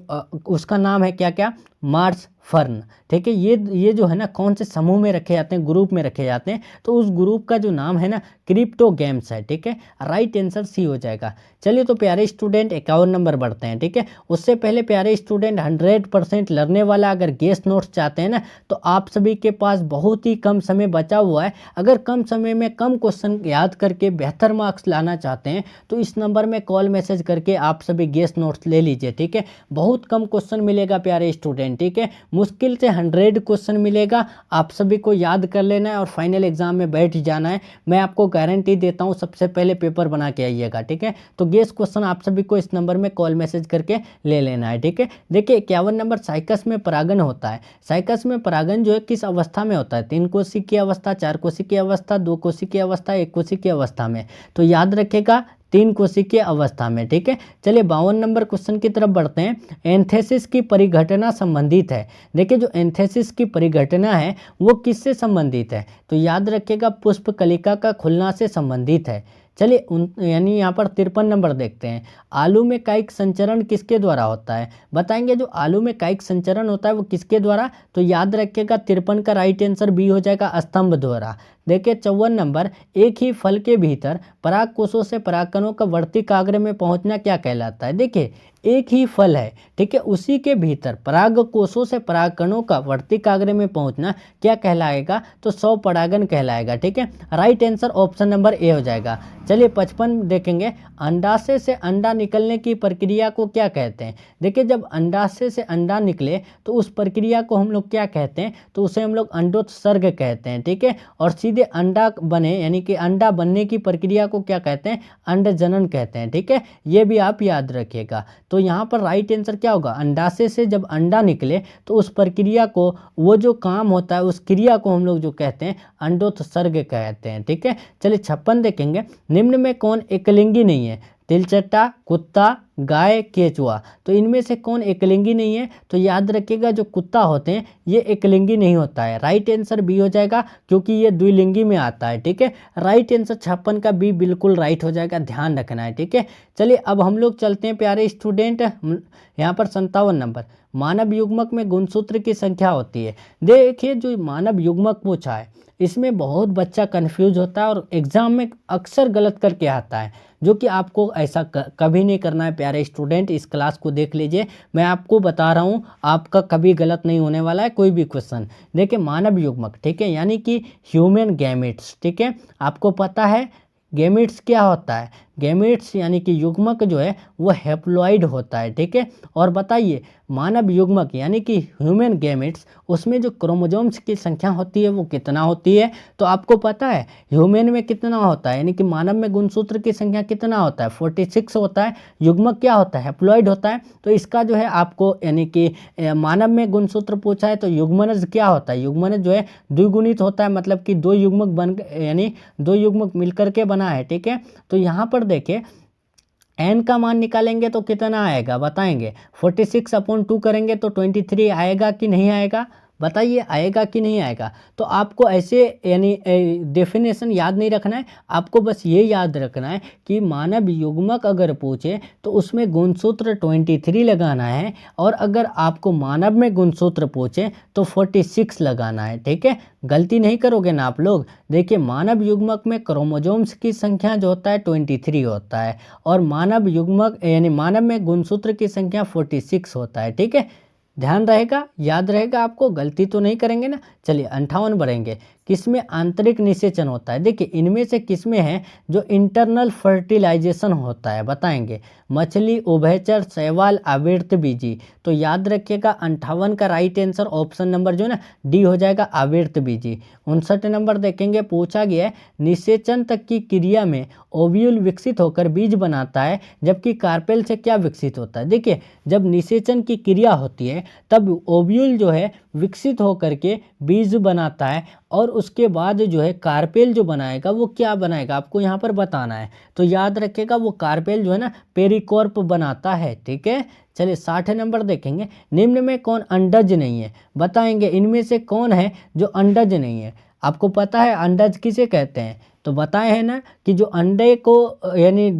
उसका नाम है क्या क्या, मार्स, फर्न। ठीक है, ये जो है ना कौन से समूह में रखे जाते हैं, ग्रुप में रखे जाते हैं, तो उस ग्रुप का जो नाम है ना क्रिप्टोगैम्स है। ठीक है, राइट आंसर सी हो जाएगा। चलिए तो प्यारे स्टूडेंट 51 नंबर बढ़ते हैं। ठीक है, उससे पहले प्यारे स्टूडेंट 100% लर्नने वाला अगर गेस्ट नोट्स चाहते हैं ना तो आप सभी के पास बहुत ही कम समय बचा हुआ है। अगर कम समय में कम क्वेश्चन याद करके बेहतर मार्क्स लाना चाहते हैं तो इस नंबर में कॉल मैसेज करके आप सभी गेस्ट नोट्स ले लीजिए। ठीक है, बहुत कम क्वेश्चन मिलेगा प्यारे स्टूडेंट। ठीक है, मुश्किल से 100 क्वेश्चन मिलेगा, आप सभी को याद कर लेना है और फाइनल एग्जाम में बैठ जाना है। मैं आपको गारंटी देता हूँ, सबसे पहले पेपर बना के आइएगा। ठीक है, तो गेस क्वेश्चन आप सभी को इस नंबर में कॉल मैसेज करके ले लेना है। ठीक है, देखिए 51 नंबर, साइकस में परागन होता है। साइकस में परागन जो है किस अवस्था में होता है, 3 कोशिकीय की अवस्था, 4 कोशिकीय की अवस्था, 2 कोशिकीय की अवस्था, 1 कोशिकीय की अवस्था में। तो याद रखेगा 3 कोशिकीय अवस्था में। ठीक है, चलिए 52 नंबर क्वेश्चन की तरफ बढ़ते हैं। एंथेसिस की परिघटना संबंधित है। देखिए जो एंथेसिस की परिघटना है वो किससे संबंधित है। तो याद रखिएगा पुष्प कलिका का खुलना से संबंधित है। चलिए यानी यहाँ पर 53 नंबर देखते हैं। आलू में कायिक संचरण किसके द्वारा होता है, बताएंगे। जो आलू में कायिक संचरण होता है वो किसके द्वारा। तो याद रखिएगा 53 का राइट आंसर बी हो जाएगा, स्तंभ द्वारा। देखिए 54 नंबर, एक ही फल के भीतर पराग कोषों से परागकणों का वर्तिकाग्र में पहुंचना क्या कहलाता है। देखिए एक ही फल है, ठीक है, उसी के भीतर पराग कोषों से परागकणों का वर्तिकाग्र में पहुंचना क्या कहलाएगा। तो स्वपरागन कहलाएगा। ठीक है, right answer option number A हो जाएगा। चलिए 55 देखेंगे, अंडाशय से अंडा निकलने की प्रक्रिया को क्या कहते हैं। देखिए जब अंडाशय से अंडा निकले तो उस प्रक्रिया को हम लोग क्या कहते हैं, तो उसे हम लोग अंडोत्सर्ग कहते हैं। ठीक है, और सीधे अंडा बने यानी कि अंडा बनने की प्रक्रिया को क्या कहते हैं, अंडजनन कहते हैं। ठीक है, ये भी आप याद रखिएगा। तो यहाँ पर राइट आंसर क्या होगा, अंडाशय से जब अंडा निकले तो उस प्रक्रिया को, वो जो काम होता है उस क्रिया को हम लोग जो कहते हैं अंडोत्सर्ग कहते हैं। ठीक है, चलिए 56 देखेंगे, निम्न में कौन एकलिंगी नहीं है। तिलचट्टा, कुत्ता, गाय, केचुआ। तो इनमें से कौन एकलिंगी नहीं है। तो याद रखिएगा जो कुत्ता होते हैं ये एकलिंगी नहीं होता है। राइट आंसर बी हो जाएगा क्योंकि ये द्विलिंगी में आता है। ठीक है, राइट आंसर 56 का बी बिल्कुल राइट हो जाएगा, ध्यान रखना है। ठीक है, चलिए अब हम लोग चलते हैं प्यारे स्टूडेंट यहाँ पर 57 नंबर, मानव युग्मक में गुणसूत्र की संख्या होती है। देखिए जो मानव युग्मक पूछा है इसमें बहुत बच्चा कंफ्यूज होता है और एग्जाम में अक्सर गलत करके आता है, जो कि आपको ऐसा कभी नहीं करना है प्यारे स्टूडेंट। इस क्लास को देख लीजिए, मैं आपको बता रहा हूँ, आपका कभी गलत नहीं होने वाला है कोई भी क्वेश्चन। देखिए मानव युग्मक, ठीक है, यानी कि ह्यूमन गैमेट्स। ठीक है, आपको पता है गैमेट्स क्या होता है। गैमेट्स यानी कि युग्मक जो है वो हैप्लॉइड होता है, ठीक है। और बताइए मानव युग्मक यानी कि ह्यूमन गैमेट्स, उसमें जो क्रोमोजोम्स की संख्या होती है वो कितना होती है? तो आपको पता है ह्यूमन में कितना होता है, यानी कि मानव में गुणसूत्र की संख्या कितना होता है? 46 होता है। युग्मक क्या होता है? हैप्लॉइड होता है। तो इसका जो है आपको यानी कि मानव में गुणसूत्र पूछा है तो युग्मनज क्या होता है? युग्मनज जो है द्विगुणित होता है, मतलब कि दो युग्मक बन यानी दो युग्मक मिलकर के बना है, ठीक है। तो यहाँ पर देखिए एन का मान निकालेंगे तो कितना आएगा बताएंगे? 46/2 करेंगे तो 23 आएगा कि नहीं आएगा? बताइए आएगा कि नहीं आएगा? तो आपको ऐसे यानी डेफिनेशन याद नहीं रखना है, आपको बस ये याद रखना है कि मानव युग्मक अगर पूछे तो उसमें गुणसूत्र 23 लगाना है, और अगर आपको मानव में गुणसूत्र पूछे तो 46 लगाना है, ठीक है। गलती नहीं करोगे ना आप लोग। देखिए मानव युग्मक में क्रोमोजोम्स की संख्या जो होता है 23 होता है, और मानव युग्मक यानी मानव में गुणसूत्र की संख्या 46 होता है, ठीक है। ध्यान रहेगा, याद रहेगा, आपको गलती तो नहीं करेंगे ना। चलिए 58 बढ़ेंगे। किसमें आंतरिक निषेचन होता है? देखिए इनमें से किसमें है जो इंटरनल फर्टिलाइजेशन होता है बताएंगे? मछली, उभयचर, शैवाल, आवृतबीजी। तो याद रखिएगा 58 का राइट आंसर ऑप्शन नंबर जो है ना डी हो जाएगा, आवृतबीजी। 59 नंबर देखेंगे, पूछा गया है निषेचन तक की क्रिया में ओव्यूल विकसित होकर बीज बनाता है, जबकि कार्पेल से क्या विकसित होता है? देखिए जब निषेचन की क्रिया होती है तब ओव्यूल जो है विकसित होकर के बीज बनाता है, और उसके बाद जो है कार्पेल जो बनाएगा वो क्या बनाएगा आपको यहाँ पर बताना है। तो याद रखिएगा वो कार्पेल जो है ना पेरिकोर्प बनाता है, ठीक है। चलिए 60 नंबर देखेंगे, निम्न में कौन अंडज नहीं है? बताएंगे इनमें से कौन है जो अंडज नहीं है? आपको पता है अंडज किसे कहते हैं? तो बताए हैं ना कि जो अंडे को यानी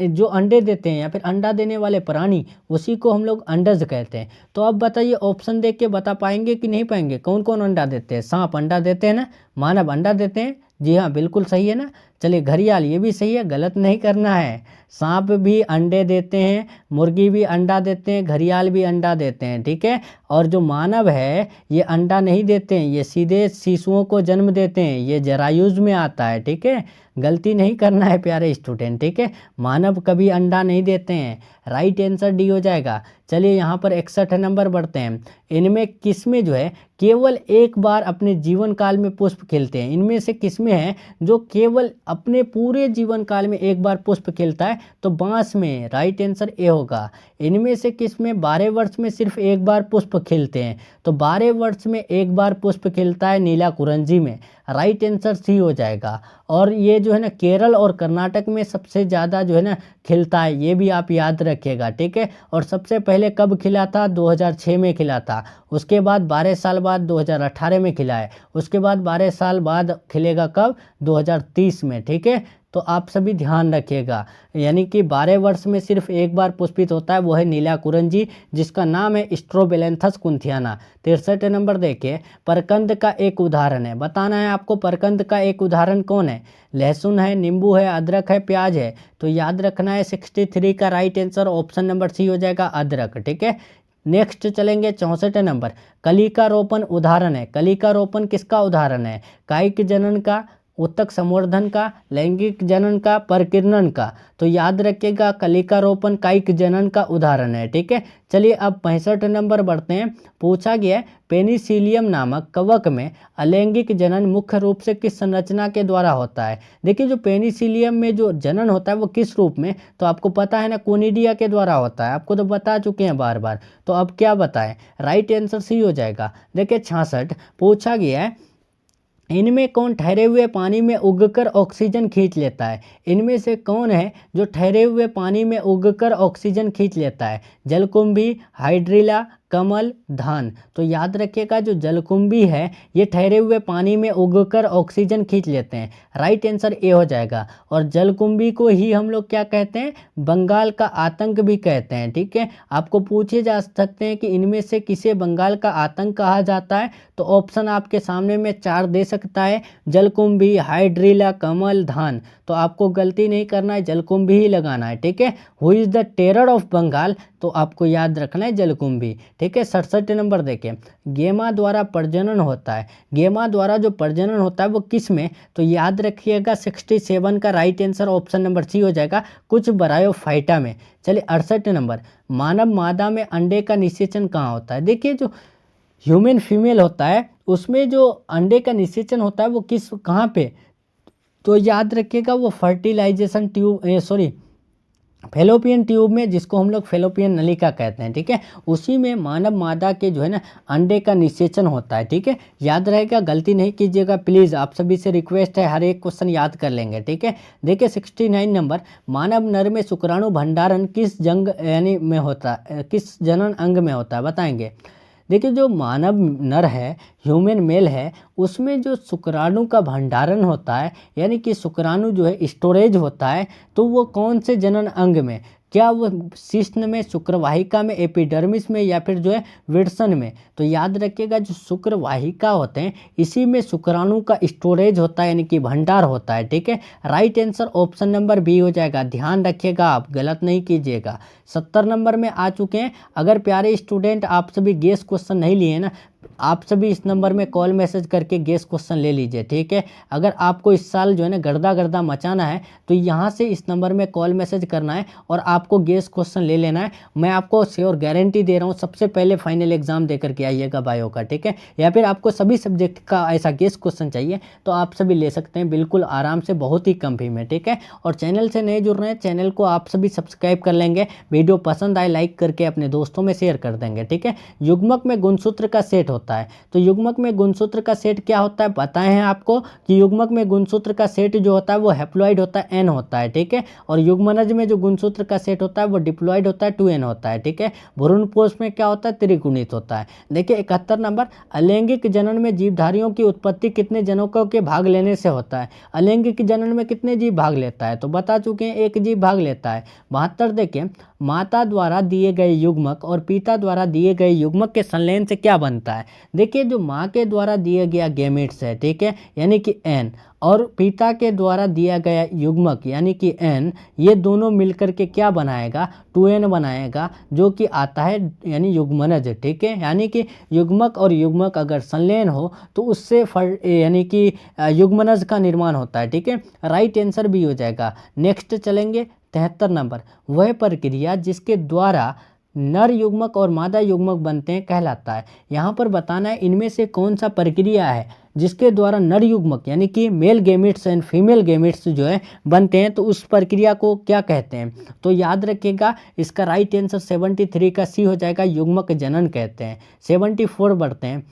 जो अंडे देते हैं या फिर अंडा देने वाले प्राणी, उसी को हम लोग अंडज कहते हैं। तो अब बताइए ऑप्शन देख के बता पाएंगे कि नहीं पाएंगे? कौन कौन अंडा देते हैं? सांप अंडा देते हैं ना, मानव अंडा देते हैं, जी हाँ बिल्कुल सही है ना। चलिए घड़ियाल, ये भी सही है, गलत नहीं करना है। सांप भी अंडे देते हैं, मुर्गी भी अंडा देते हैं, घड़ियाल भी अंडा देते हैं, ठीक है। और जो मानव है ये अंडा नहीं देते हैं, ये सीधे शिशुओं को जन्म देते हैं, ये जरायुज में आता है, ठीक है। गलती नहीं करना है प्यारे स्टूडेंट, ठीक है। मानव कभी अंडा नहीं देते हैं, राइट आंसर डी हो जाएगा। चलिए यहाँ पर 61 नंबर बढ़ते हैं। इनमें किसमें जो है केवल एक बार अपने जीवन काल में पुष्प खिलते हैं? इनमें से किसमें है जो केवल अपने पूरे जीवन काल में एक बार पुष्प खिलता है? तो बांस में, राइट आंसर ए होगा। इनमें से किसमें 12 वर्ष में सिर्फ एक बार पुष्प खिलते हैं? तो 12 वर्ष में एक बार पुष्प खिलता है नीला कुरंजी में, राइट आंसर सी हो जाएगा। और ये जो है ना केरल और कर्नाटक में सबसे ज़्यादा जो है ना खिलता है, ये भी आप याद रखिएगा, ठीक है। और सबसे पहले कब खिला था? 2006 में खिला था। उसके बाद 12 साल बाद 2018 में खिला है। उसके बाद 12 साल बाद खिलेगा कब? 2030 में, ठीक है। तो आप सभी ध्यान रखिएगा, यानी कि 12 वर्ष में सिर्फ एक बार पुष्पित होता है, वो है नीला कुरंजी, जिसका नाम है स्ट्रोबेलेंथस कुंथियाना। 63 नंबर देखिए, परकंद का एक उदाहरण है, बताना है आपको परकंद का एक उदाहरण कौन है? लहसुन है, नींबू है, अदरक है, प्याज है। तो याद रखना है 63 का right answer option number C हो जाएगा, अदरक, ठीक है। नेक्स्ट चलेंगे 64 नंबर, कलिका रोपण उदाहरण है। कलिका रोपण किसका उदाहरण है? कायिक जनन का, उत्तक संवर्धन का, लैंगिक जनन का, परकीर्णन का। तो याद रखिएगा कलिका रोपण कायिक जनन का उदाहरण है, ठीक है। चलिए अब 65 नंबर बढ़ते हैं। पूछा गया है पेनिसिलियम नामक कवक में अलैंगिक जनन मुख्य रूप से किस संरचना के द्वारा होता है? देखिए जो पेनिसिलियम में जो जनन होता है वो किस रूप में? तो आपको पता है ना कोनिडिया के द्वारा होता है, आपको तो बता चुके हैं बार बार। तो अब क्या बताएं? राइट आंसर सी हो जाएगा। देखिए 66 पूछा गया है इनमें कौन ठहरे हुए पानी में उगकर ऑक्सीजन खींच लेता है? इनमें से कौन है जो ठहरे हुए पानी में उगकर ऑक्सीजन खींच लेता है? जलकुंभी, हाइड्रिला, कमल, धान। तो याद रखिएगा जो जलकुंभी है ये ठहरे हुए पानी में उगकर ऑक्सीजन खींच लेते हैं, राइट आंसर ए हो जाएगा। और जलकुंभी को ही हम लोग क्या कहते हैं? बंगाल का आतंक भी कहते हैं, ठीक है। आपको पूछे जा सकते हैं कि इनमें से किसे बंगाल का आतंक कहा जाता है? तो ऑप्शन आपके सामने में 4 दे सकता है, जलकुंभी, हाइड्रिला, कमल, धान। तो आपको गलती नहीं करना है, जलकुंभी ही लगाना है, ठीक है। Who is the terror of Bengal? तो आपको याद रखना है जलकुंभी, ठीक है। 67 नंबर देखें, गेमा द्वारा प्रजनन होता है। गेमा द्वारा जो प्रजनन होता है वो किस में, तो याद रखिएगा 67 का right answer option number C हो जाएगा, कुछ ब्रायोफाइटा में। चलिए 68 नंबर, मानव मादा में अंडे का निषेचन कहाँ होता है। देखिए जो ह्यूमन फीमेल होता है उसमें जो अंडे का निषेचन होता है वो किस कहाँ पे, तो याद रखिएगा वो फर्टिलाइजेशन ट्यूब फेलोपियन ट्यूब में, जिसको हम लोग फेलोपियन नलिका कहते हैं, ठीक है। उसी में मानव मादा के जो है ना अंडे का निषेचन होता है, ठीक है। याद रहेगा, गलती नहीं कीजिएगा प्लीज़, आप सभी से रिक्वेस्ट है, हर एक क्वेश्चन याद कर लेंगे, ठीक है। देखिए 69 नंबर, मानव नर में शुक्राणु भंडारण किस जंग यानी में होता है, किस जनन अंग में होता है, बताएंगे। देखिए जो मानव नर है, ह्यूमन मेल है, उसमें जो शुक्राणु का भंडारण होता है यानी कि शुक्राणु जो है स्टोरेज होता है, तो वो कौन से जनन अंग में, क्या वो शिश्न में, शुक्रवाहिका में, एपिडर्मिस में, या फिर जो है विड्सन में। तो याद रखिएगा जो शुक्रवाहिका होते हैं इसी में शुक्राणु का स्टोरेज होता है यानी कि भंडार होता है, ठीक है। Right answer option number B हो जाएगा, ध्यान रखिएगा, आप गलत नहीं कीजिएगा। 70 नंबर में आ चुके हैं। अगर प्यारे स्टूडेंट आप सभी गेस क्वेश्चन नहीं लिए ना, आप सभी इस नंबर में कॉल मैसेज करके गेस क्वेश्चन ले लीजिए, ठीक है। अगर आपको इस साल जो है ना गर्दा मचाना है तो यहाँ से इस नंबर में कॉल मैसेज करना है और आपको गेस क्वेश्चन ले लेना है। मैं आपको श्योर गारंटी दे रहा हूँ, सबसे पहले फाइनल एग्जाम दे करके आइएगा बायो का, ठीक है। या फिर आपको सभी सब्जेक्ट का ऐसा गेस क्वेश्चन चाहिए तो आप सभी ले सकते हैं बिल्कुल आराम से, बहुत ही कम फी में, ठीक है। और चैनल से नए जुड़ रहे हैं, चैनल को आप सभी सब्सक्राइब कर लेंगे, वीडियो पसंद आए लाइक करके अपने दोस्तों में शेयर कर देंगे, ठीक है। युग्मक में गुणसूत्र का सेट होता है, तो युग्मक में गुणसूत्र का सेट क्या होता है बताए हैं आपको कि युग्मक में गुणसूत्र का सेट जो होता है वो हैप्लॉइड होता है, एन होता है, ठीक है। और युग्मनज में जो गुणसूत्र का सेट होता है वो डिप्लॉइड होता है, 2n होता है, ठीक है। भ्रूणपोष में क्या होता है, त्रिगुणित होता है। देखिए 71 नंबर, अलैंगिक जनन में जीवधारियों की उत्पत्ति कितने जनकों के भाग लेने से होता है। अलैंगिक जनन में कितने जीव भाग लेता है, तो बता चुके हैं, एक जीव भाग लेता है। 72 देखिए, माता द्वारा दिए गए युग्मक और पिता द्वारा दिए गए युग्मक के संलयन से क्या बनता है। देखिए जो माँ के द्वारा दिया गया गैमेट्स है, ठीक है, यानी कि एन, और पिता के द्वारा दिया गया युग्मक यानी कि एन, ये दोनों मिलकर के क्या बनाएगा, 2n बनाएगा, जो कि आता है यानी युग्मनज, ठीक है। यानी कि युग्मक और युग्मक अगर संलयन हो तो उससे यानी कि युग्मनज का निर्माण होता है, ठीक है। राइट आंसर भी हो जाएगा। नेक्स्ट चलेंगे 73 नंबर, वह प्रक्रिया जिसके द्वारा नर युग्मक और मादा युग्मक बनते हैं कहलाता है। यहाँ पर बताना है इनमें से कौन सा प्रक्रिया है जिसके द्वारा नर युग्मक यानी कि male gametes and female gametes जो है बनते हैं, तो उस प्रक्रिया को क्या कहते हैं। तो याद रखिएगा इसका राइट आंसर 73 का सी हो जाएगा, युग्मक जनन कहते हैं। 74 बढ़ते हैं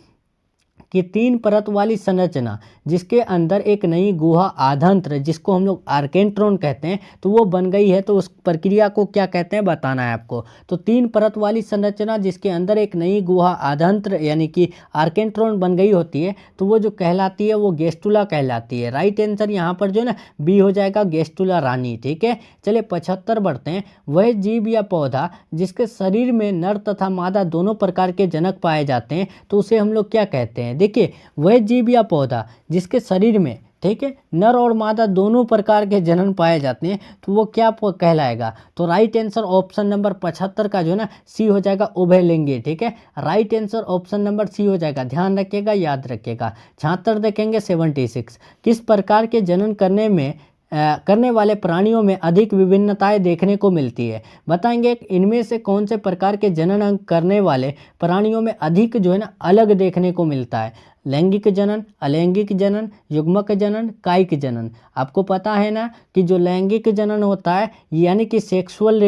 कि 3 परत वाली संरचना जिसके अंदर एक नई गुहा आधांत्र जिसको हम लोग आर्केंट्रॉन कहते हैं, तो वो बन गई है, तो उस प्रक्रिया को क्या कहते हैं बताना है आपको। तो 3 परत वाली संरचना जिसके अंदर एक नई गुहा आधांत्र यानी कि आर्केंट्रॉन बन गई होती है, तो वो जो कहलाती है वो गेस्टुला कहलाती है। राइट आंसर यहाँ पर जो है ना बी हो जाएगा, गेस्टुला रानी, ठीक है। चलिए 75 बढ़ते हैं, वह जीव या पौधा जिसके शरीर में नर तथा मादा दोनों प्रकार के जनक पाए जाते हैं, तो उसे हम लोग क्या कहते हैं। देखिए वह जीव या पौधा जिसके शरीर में, ठीक है, नर और मादा दोनों प्रकार के जनन पाए जाते हैं, तो वो क्या कहलाएगा। तो राइट आंसर ऑप्शन नंबर 75 का जो है ना सी हो जाएगा, उभयलिंगी, ठीक है। Right answer option number C हो जाएगा, ध्यान रखिएगा, याद रखिएगा। 76 देखेंगे 76, किस प्रकार के जनन करने वाले प्राणियों में अधिक विभिन्नताएं देखने को मिलती है, बताएंगे। इनमें से कौन से प्रकार के जनन करने वाले प्राणियों में अधिक जो है ना अलग देखने को मिलता है। लैंगिक जनन, अलैंगिक जनन, युग्मक जनन, कायिक जनन। आपको पता है ना कि जो लैंगिक जनन होता है यानी कि सेक्सुअल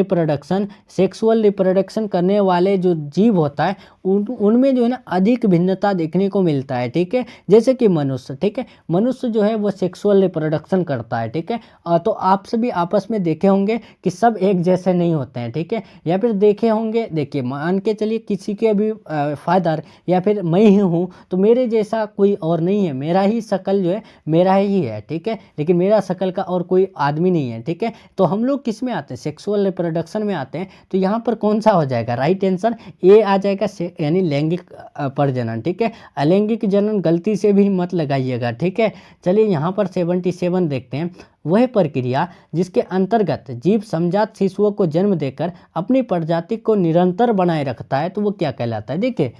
रिप्रोडक्शन करने वाले जो जीव होता है उनमें जो है ना अधिक भिन्नता देखने को मिलता है, ठीक है। जैसे कि मनुष्य, ठीक है, मनुष्य जो है वो सेक्सुअल रिप्रोडक्शन करता है, ठीक है। तो आप सभी आपस में देखे होंगे कि सब एक जैसे नहीं होते हैं, ठीक है। या फिर देखे होंगे, देखिए मान के चलिए किसी के भी फादर या फिर मैं ही हूँ, तो मेरे जैसे जैसा कोई और नहीं है, मेरा ही शकल जो है मेरा ही है, ठीक है, लेकिन मेरा शकल का और कोई आदमी नहीं है, ठीक है। तो हम लोग किस में आते हैं, सेक्सुअल रिप्रोडक्शन में आते हैं। तो यहाँ पर कौन सा हो जाएगा, राइट आंसर ए आ जाएगा, यानी लैंगिक प्रजनन, ठीक है। अलैंगिक जनन गलती से भी मत लगाइएगा, ठीक है। चलिए यहाँ पर 77 देखते हैं। वह प्रक्रिया जिसके अंतर्गत जीव समजात शिशुओं को जन्म देकर अपनी प्रजाति को निरंतर बनाए रखता है, तो वो क्या कहलाता है। देखिए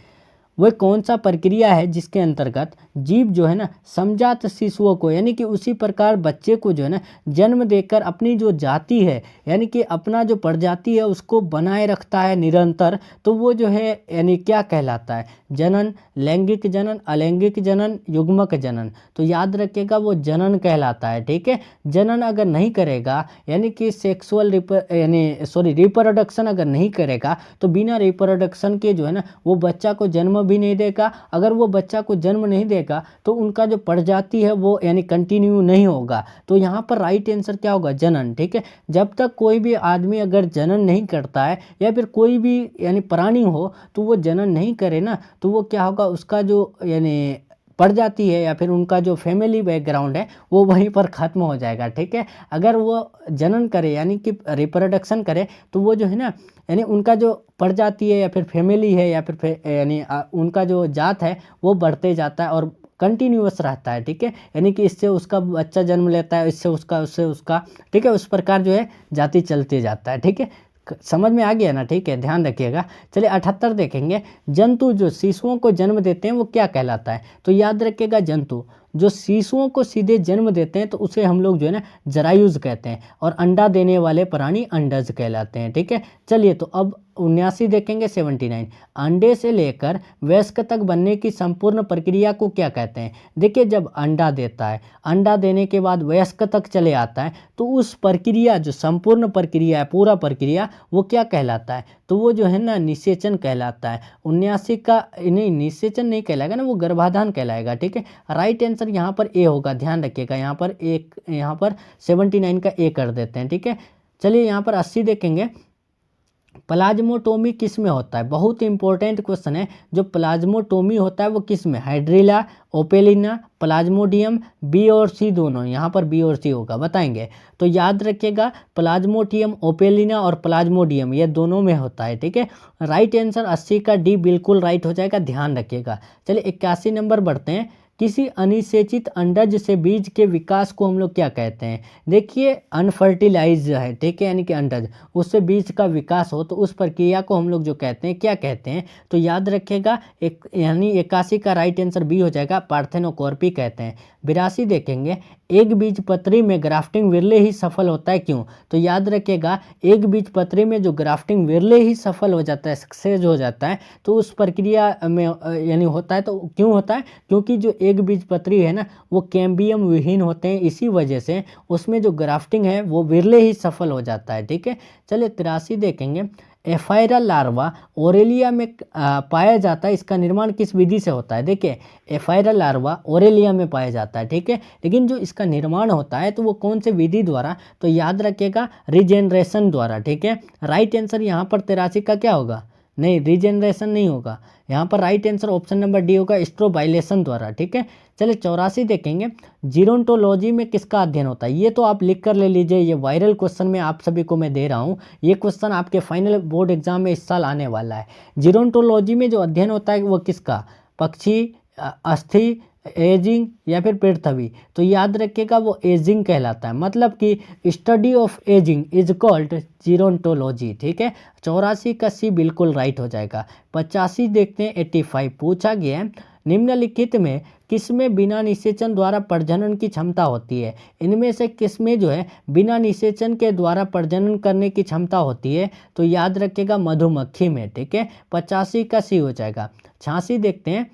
वह कौन सा प्रक्रिया है जिसके अंतर्गत जीव जो है ना समजात शिशुओं को, यानी कि उसी प्रकार बच्चे को जो है ना जन्म देकर अपनी जो जाति है, यानी कि अपना जो प्रजाति है उसको बनाए रखता है निरंतर, तो वो जो है यानी क्या कहलाता है, जनन, लैंगिक जनन, अलैंगिक जनन, युग्मक जनन। तो याद रखिएगा वो जनन कहलाता है, ठीक है। जनन अगर नहीं करेगा, यानी कि सेक्सुअल रिप्रोडक्शन अगर नहीं करेगा, तो बिना रिप्रोडक्शन के जो है ना वो बच्चा को जन्म भी नहीं देगा। अगर वो बच्चा को जन्म नहीं देगा तो उनका जो प्रजाति है वो यानी कंटिन्यू नहीं होगा। तो यहाँ पर राइट आंसर क्या होगा, जनन, ठीक है। जब तक कोई भी आदमी अगर जनन नहीं करता है, या फिर कोई भी यानी प्राणी हो तो वो जनन नहीं करे ना, तो वो क्या होगा, उसका जो यानी प्रजाति है या फिर उनका जो फैमिली बैकग्राउंड है वो वहीं पर ख़त्म हो जाएगा, ठीक है। अगर वो जनन करे यानी कि रिप्रोडक्शन करे, तो वो जो है ना यानी उनका जो प्रजाति है या फिर फैमिली है या फिर यानी उनका जो जात है वो बढ़ते जाता है और कंटिन्यूअस रहता है, ठीक है। यानी कि इससे उसका बच्चा जन्म लेता है, इससे उसका, ठीक है, उस प्रकार जो है जाति चलते जाता है, ठीक है। समझ में आ गया ना, ठीक है, ध्यान रखिएगा। चलिए 78 देखेंगे। जंतु जो शिशुओं को जन्म देते हैं वो क्या कहलाता है। तो याद रखिएगा जंतु जो शिशुओं को सीधे जन्म देते हैं तो उसे हम लोग जो है ना जरायुज कहते हैं, और अंडा देने वाले प्राणी अंडज कहलाते हैं, ठीक है। चलिए तो अब 79 देखेंगे। 79 अंडे से लेकर वयस्क तक बनने की संपूर्ण प्रक्रिया को क्या कहते हैं। देखिए जब अंडा देता है, अंडा देने के बाद वयस्क तक चले आता है, तो उस प्रक्रिया जो संपूर्ण प्रक्रिया है, पूरा प्रक्रिया, वो क्या कहलाता है। तो वो जो है ना निषेचन कहलाता है। 79 का नहीं, निषेचन नहीं कहलाएगा ना, वो गर्भाधान कहलाएगा, ठीक है। राइट आंसर यहाँ पर ए होगा, ध्यान रखिएगा। यहाँ पर 79 का ए कर देते हैं, ठीक है। चलिए यहाँ पर 80 देखेंगे। प्लाज्मोटोमी किस में होता है, बहुत इंपॉर्टेंट क्वेश्चन है। जो प्लाज्मोटोमी होता है वो किस में, हाइड्रिला, ओपेलिना, प्लाज्मोडियम, बी और सी दोनों, यहाँ पर बी और सी होगा, बताएंगे। तो याद रखिएगा प्लाज्मोडियम, ओपेलिना और प्लाज्मोडियम ये दोनों में होता है, ठीक है। राइट आंसर 80 का डी बिल्कुल राइट हो जाएगा, ध्यान रखिएगा। चलिए 81 नंबर बढ़ते हैं। किसी अनिषेचित अंडज से बीज के विकास को हम लोग क्या कहते हैं। देखिए अनफर्टिलाइज है, ठीक है, यानी कि अंडज, उससे बीज का विकास हो तो उस प्रक्रिया को हम लोग जो कहते हैं क्या कहते हैं। तो याद रखिएगा यानी 81 का राइट आंसर बी हो जाएगा, पार्थेनोकॉर्पी कहते हैं। 82 देखेंगे। एक बीज पत्री में ग्राफ्टिंग विरले ही सफल होता है, क्यों। तो याद रखिएगा एक बीज पत्री में जो ग्राफ्टिंग विरले ही सफल हो जाता है, सक्सेस हो जाता है, तो उस प्रक्रिया में यानी होता है, तो क्यों होता है, क्योंकि जो एक बीज पत्री है ना वो कैम्बियम विहीन होते हैं, इसी वजह से उसमें जो ग्राफ्टिंग है वो विरले ही सफल हो जाता है, ठीक है। चलिए 83 देखेंगे। एफायरा लार्वा ओरेलिया में पाया जाता है, इसका निर्माण किस विधि से होता है। देखिए एफायरा लार्वा ओरेलिया में पाया जाता है, ठीक है, लेकिन जो इसका निर्माण होता है तो वो कौन से विधि द्वारा, तो याद रखिएगा रीजेनरेशन द्वारा, ठीक है। राइट आंसर यहाँ पर 83 का क्या होगा, नहीं रीजेनरेशन नहीं होगा, यहाँ पर right answer option number D होगा, स्ट्रोबाइलेशन द्वारा, ठीक है। चलिए 84 देखेंगे। जीरोंटोलॉजी में किसका अध्ययन होता है। ये तो आप लिख कर ले लीजिए, ये वायरल क्वेश्चन में आप सभी को मैं दे रहा हूँ, ये क्वेश्चन आपके फाइनल बोर्ड एग्जाम में इस साल आने वाला है। जीरोंटोलॉजी में जो अध्ययन होता है वो किसका, पक्षी, अस्थि, एजिंग या फिर पृथ्वी। तो याद रखिएगा वो एजिंग कहलाता है, मतलब कि study of ageing is called gerontology, ठीक है। 84 का सी बिल्कुल राइट हो जाएगा। 85 देखते हैं। 85 पूछा गया है निम्नलिखित में किसमें बिना निषेचन द्वारा प्रजनन की क्षमता होती है। इनमें से किसमें जो है बिना निषेचन के द्वारा प्रजनन करने की क्षमता होती है। तो याद रखिएगा मधुमक्खी में, ठीक है। 85 का सी हो जाएगा। 86 देखते हैं।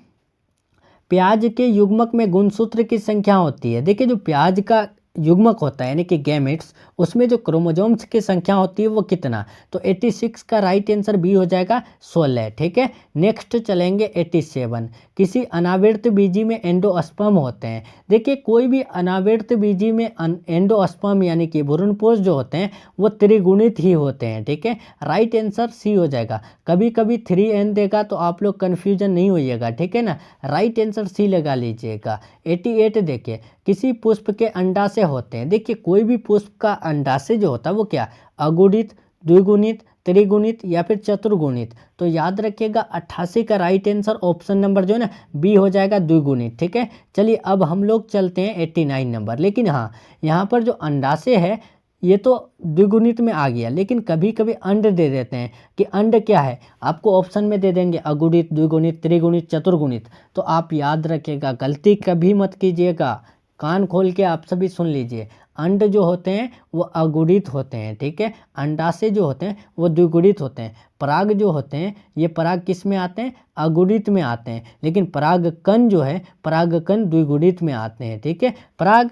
प्याज के युग्मक में गुणसूत्र की संख्या होती है। देखिए जो प्याज का युग्मक होता है यानी कि गैमेट्स, उसमें जो क्रोमोजोम्स की संख्या होती है वो कितना, तो 86 का राइट आंसर बी हो जाएगा 16। ठीक है, नेक्स्ट चलेंगे 87। किसी अनावृत बीजी में एंडोस्पर्म होते हैं। देखिए कोई भी अनावृत बीजी में एंडोस्पर्म यानी कि भ्रूणपोष जो होते हैं वो त्रिगुणित ही होते हैं। ठीक है, राइट आंसर सी हो जाएगा। कभी कभी 3n देगा तो आप लोग कन्फ्यूजन नहीं होइएगा, ठीक है ना, राइट आंसर सी लगा लीजिएगा। 88 देखिए, किसी पुष्प के अंडाशय होते हैं। देखिए कोई भी पुष्प का अंडाशय जो होता है वो क्या, अगुणित, द्विगुणित, त्रिगुणित या फिर चतुर्गुणित, तो याद रखिएगा 88 का राइट आंसर ऑप्शन नंबर जो है ना बी हो जाएगा, द्विगुणित। ठीक है, चलिए अब हम लोग चलते हैं 89 नंबर। लेकिन हाँ, यहाँ पर जो अंडाशय है ये तो द्विगुणित में आ गया, लेकिन कभी कभी अंड दे देते हैं कि अंड क्या है, आपको ऑप्शन में दे देंगे अगुणित, द्विगुणित, त्रिगुणित, चतुर्गुणित, तो आप याद रखिएगा, गलती कभी मत कीजिएगा, कान खोल के आप सभी सुन लीजिए। अंड जो होते हैं वो अगुणित होते हैं। ठीक है, अंडाशय जो होते हैं वो द्विगुणित होते हैं। पराग जो होते हैं ये पराग किस में आते हैं, अगुणित में आते हैं, लेकिन परागकण जो है परागकण द्विगुणित में आते हैं। ठीक है, पराग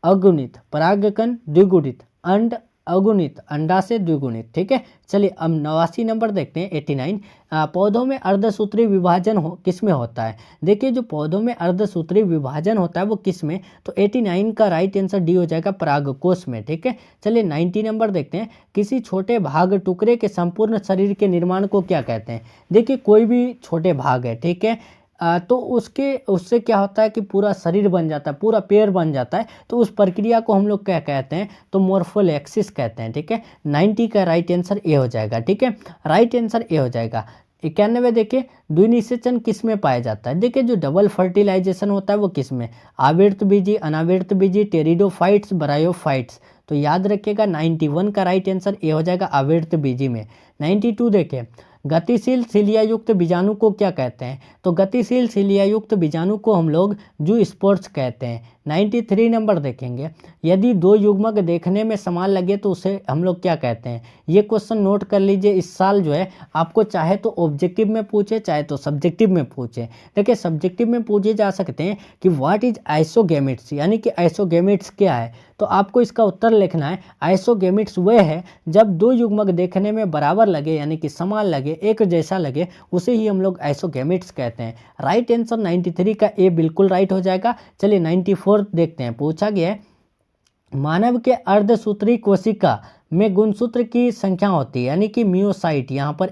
अगुणित, परागकण द्विगुणित, अंड अगुणित, अंडा से द्विगुणित। ठीक है, चलिए अब 89 नंबर देखते हैं 89। पौधों में अर्धसूत्री विभाजन किस में होता है। देखिए जो पौधों में अर्धसूत्री विभाजन होता है वो किस में, तो 89 का राइट आंसर डी हो जाएगा, परागकोश में। ठीक है, चलिए 90 नंबर देखते हैं। किसी छोटे भाग टुकड़े के संपूर्ण शरीर के निर्माण को क्या कहते हैं। देखिए कोई भी छोटे भाग है, ठीक है, तो उससे क्या होता है कि पूरा शरीर बन जाता है, पूरा पेड़ बन जाता है, तो उस प्रक्रिया को हम लोग क्या कहते हैं, तो मोर्फोलेक्सिस कहते हैं। ठीक है, 90 का राइट आंसर ए हो जाएगा। ठीक है, राइट आंसर ए हो जाएगा। 91 देखिए, द्विनिषेचन किस में पाया जाता है। देखिए जो डबल फर्टिलाइजेशन होता है वो किस में, आवृत बीजी, अनावृत बीजी, टेरिडोफाइट्स, ब्रायोफाइट्स, तो याद रखिएगा 91 का राइट आंसर ए हो जाएगा, आवृत बीजी में। 92 देखिए, गतिशील सिलियायुक्त बीजाणु को क्या कहते हैं, तो गतिशील सिलियायुक्त बीजाणु को हम लोग जू स्पोर्ट्स कहते हैं। 93 नंबर देखेंगे, यदि दो युग्मक देखने में समान लगे तो उसे हम लोग क्या कहते हैं। ये क्वेश्चन नोट कर लीजिए, इस साल जो है आपको चाहे तो ऑब्जेक्टिव में पूछे चाहे तो सब्जेक्टिव में पूछे। देखिए सब्जेक्टिव में पूछे जा सकते हैं कि व्हाट इज आइसोगेमिट्स, यानी कि आइसोगेमिट्स क्या है, तो आपको इसका उत्तर लिखना है आइसोगेमिट्स वह है जब दो युग्मक देखने में बराबर लगे यानी कि समान लगे, एक जैसा लगे, उसे ही हम लोग आइसोगेमिट्स कहते हैं। राइट आंसर 93 का ए बिल्कुल राइट हो जाएगा। चलिए 94 देखते हैं, पूछा गया है मानव के अर्धसूत्री कोशिका में गुणसूत्र की संख्या होती है यानी कि मियोसाइट, यहाँ पर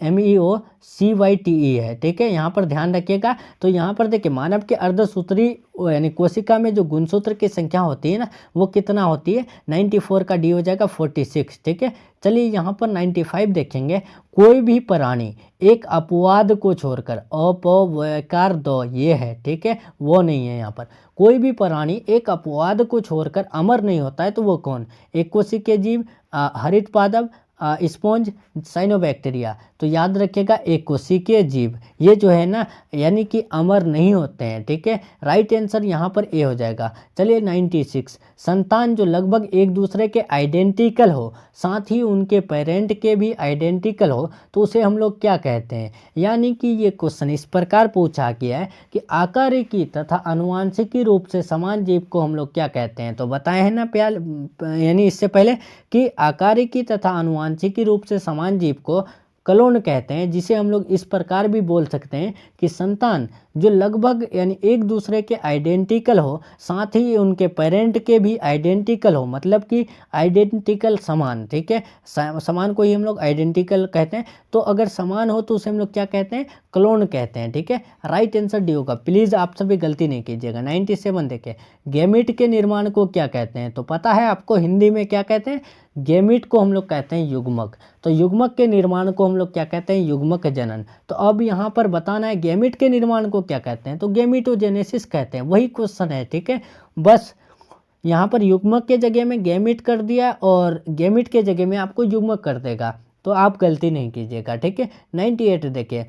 MEOCYTE है। ठीक है, यहाँ पर ध्यान रखिएगा। तो यहाँ पर देखिए मानव के अर्धसूत्री यानी कोशिका में जो गुणसूत्र की संख्या होती है ना वो कितना होती है, 94 का डी हो जाएगा, 46। ठीक है, चलिए यहाँ पर 95 देखेंगे, कोई भी प्राणी एक अपवाद को छोड़कर, अपवकार दो ये है, ठीक है, वो नहीं है। यहाँ पर कोई भी प्राणी एक अपवाद को छोड़कर अमर नहीं होता है, तो वो कौन, एक कोशिकीय जीव, हरित पादप, स्पॉन्ज, साइनोबैक्टीरिया, तो याद रखिएगा एक कोशिकीय जीव, ये जो है ना यानी कि अमर नहीं होते हैं। ठीक है, राइट आंसर यहाँ पर ए हो जाएगा। चलिए 96, संतान जो लगभग एक दूसरे के आइडेंटिकल हो, साथ ही उनके पेरेंट के भी आइडेंटिकल हो, तो उसे हम लोग क्या कहते हैं। यानी कि ये क्वेश्चन इस प्रकार पूछा गया है कि आकारिकी तथा आनुवांशिकी रूप से समान जीव को हम लोग क्या कहते हैं, तो बताए हैं ना प्यार, यानी इससे पहले कि आकारिकी तथा आनुवांशिकी रूप से समान जीव को क्लोन कहते हैं, जिसे हम लोग इस प्रकार भी बोल सकते हैं कि संतान जो लगभग यानी एक दूसरे के आइडेंटिकल हो, साथ ही उनके पेरेंट के भी आइडेंटिकल हो, मतलब कि आइडेंटिकल समान। ठीक है, समान को ही हम लोग आइडेंटिकल कहते हैं, तो अगर समान हो तो उसे हम लोग क्या कहते हैं, क्लोन कहते हैं। ठीक है, राइट आंसर डी होगा। प्लीज़ आप सभी गलती नहीं कीजिएगा। 97 देखिए, गैमीट के निर्माण को क्या कहते हैं, तो पता है आपको हिंदी में क्या कहते हैं, गैमीट को हम लोग कहते हैं युग्मक, तो युग्मक के निर्माण को हम लोग क्या कहते हैं, युग्मक जनन। तो अब यहाँ पर बताना है गैमीट के निर्माण को क्या कहते हैं, तो गैमीटोजेनेसिस कहते हैं, वही क्वेश्चन है। ठीक है, बस यहाँ पर युग्मक के जगह में गैमीट कर दिया और गैमीट के जगह में आपको युग्मक कर देगा, तो आप गलती नहीं कीजिएगा। ठीक है, 98 देखिए,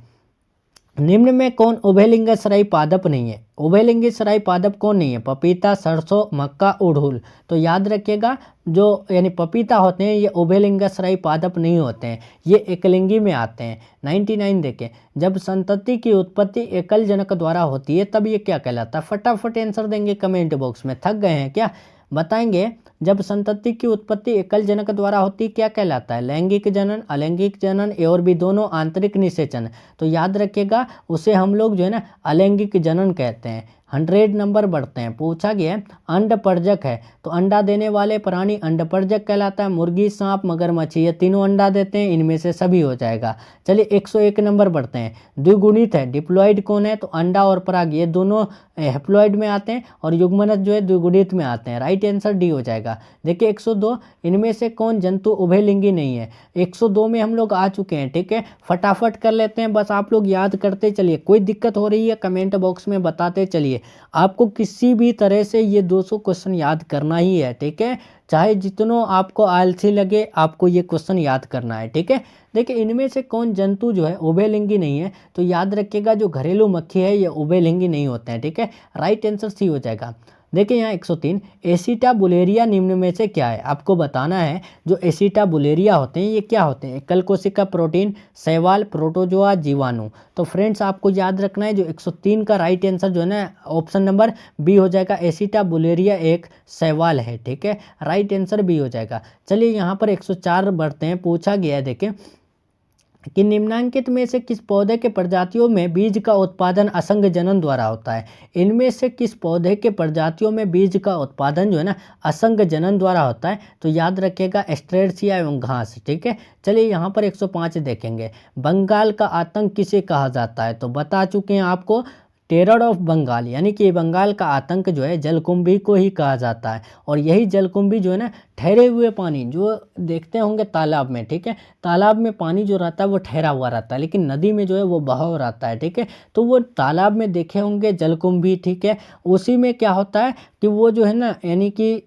निम्न में कौन उभयलिंगीय पादप नहीं है? उभयलिंगीय पादप कौन नहीं है? पपीता, सरसों, मक्का, उड़हुल। तो याद रखिएगा, जो यानी पपीता होते हैं ये उभयलिंगीय पादप नहीं होते हैं, ये एकलिंगी में आते हैं। 99 देखें, जब संतति की उत्पत्ति एकल जनक द्वारा होती है तब ये क्या कहलाता है? फटाफट आंसर देंगे कमेंट बॉक्स में, थक गए हैं क्या? बताएंगे। जब संतति की उत्पत्ति एकल जनक द्वारा होती क्या कहलाता है? लैंगिक जनन, अलैंगिक जनन, ए और बी दोनों, आंतरिक निषेचन। तो याद रखिएगा उसे हम लोग जो है ना अलैंगिक जनन कहते हैं। 100 नंबर बढ़ते हैं। पूछा गया अंडपर्जक है, तो अंडा देने वाले प्राणी अंडपर्जक कहलाता है। मुर्गी, सांप, मगरमच्छ ये तीनों अंडा देते हैं, इनमें से सभी हो जाएगा। चलिए 101 नंबर बढ़ते हैं। द्विगुणित है, डिप्लॉइड कौन है? तो अंडा और पराग ये दोनों हेप्लॉइड में आते हैं और युग्मनज जो है द्विगुणित में आते हैं। राइट आंसर डी हो जाएगा। देखिए 102, इनमें से कौन जंतु उभयलिंगी नहीं है? 102 में हम लोग आ चुके हैं, ठीक है। फटाफट कर लेते हैं, बस आप लोग याद करते चलिए। कोई दिक्कत हो रही है कमेंट बॉक्स में बताते चलिए। आपको किसी भी तरह से ये 200 क्वेश्चन याद करना ही है, ठीक है। चाहे जितनों आपको आलसी लगे, आपको ये क्वेश्चन याद करना है, ठीक है। देखिए इनमें से कौन जंतु जो है उभयलिंगी नहीं है? तो याद रखिएगा जो घरेलू मक्खी है ये उभयलिंगी नहीं होते हैं, ठीक है। राइट आंसर सी हो जाएगा। देखिए यहाँ 103, एसिटाबुलेरिया निम्न में से क्या है? आपको बताना है जो एसिटाबुलेरिया होते हैं ये क्या होते हैं? एकल कोशिका प्रोटीन, शैवाल, प्रोटोजोआ, जीवाणु। तो फ्रेंड्स आपको याद रखना है जो 103 का राइट आंसर जो है ना ऑप्शन नंबर बी हो जाएगा। एसिटाबुलेरिया एक शैवाल है, ठीक है। राइट आंसर बी हो जाएगा। चलिए यहाँ पर 104 बढ़ते हैं। पूछा गया है देखें कि निम्नांकित में से किस पौधे के प्रजातियों में बीज का उत्पादन असंग जनन द्वारा होता है? इनमें से किस पौधे के प्रजातियों में बीज का उत्पादन जो है ना असंग जनन द्वारा होता है? तो याद रखिएगा एस्ट्रेसिया एवं घास, ठीक है। चलिए यहाँ पर 105 देखेंगे। बंगाल का आतंक किसे कहा जाता है? तो बता चुके हैं आपको, टेरर ऑफ बंगाल, यानी कि बंगाल का आतंक जो है जलकुंभी को ही कहा जाता है। और यही जलकुंभी जो है ना ठहरे हुए पानी जो देखते होंगे तालाब में, ठीक है। तालाब में पानी जो रहता है वो ठहरा हुआ रहता है, लेकिन नदी में जो है वो बहाव रहता है, ठीक है। तो वो तालाब में देखे होंगे जलकुंभी, ठीक है। उसी में क्या होता है कि वो जो है ना यानी कि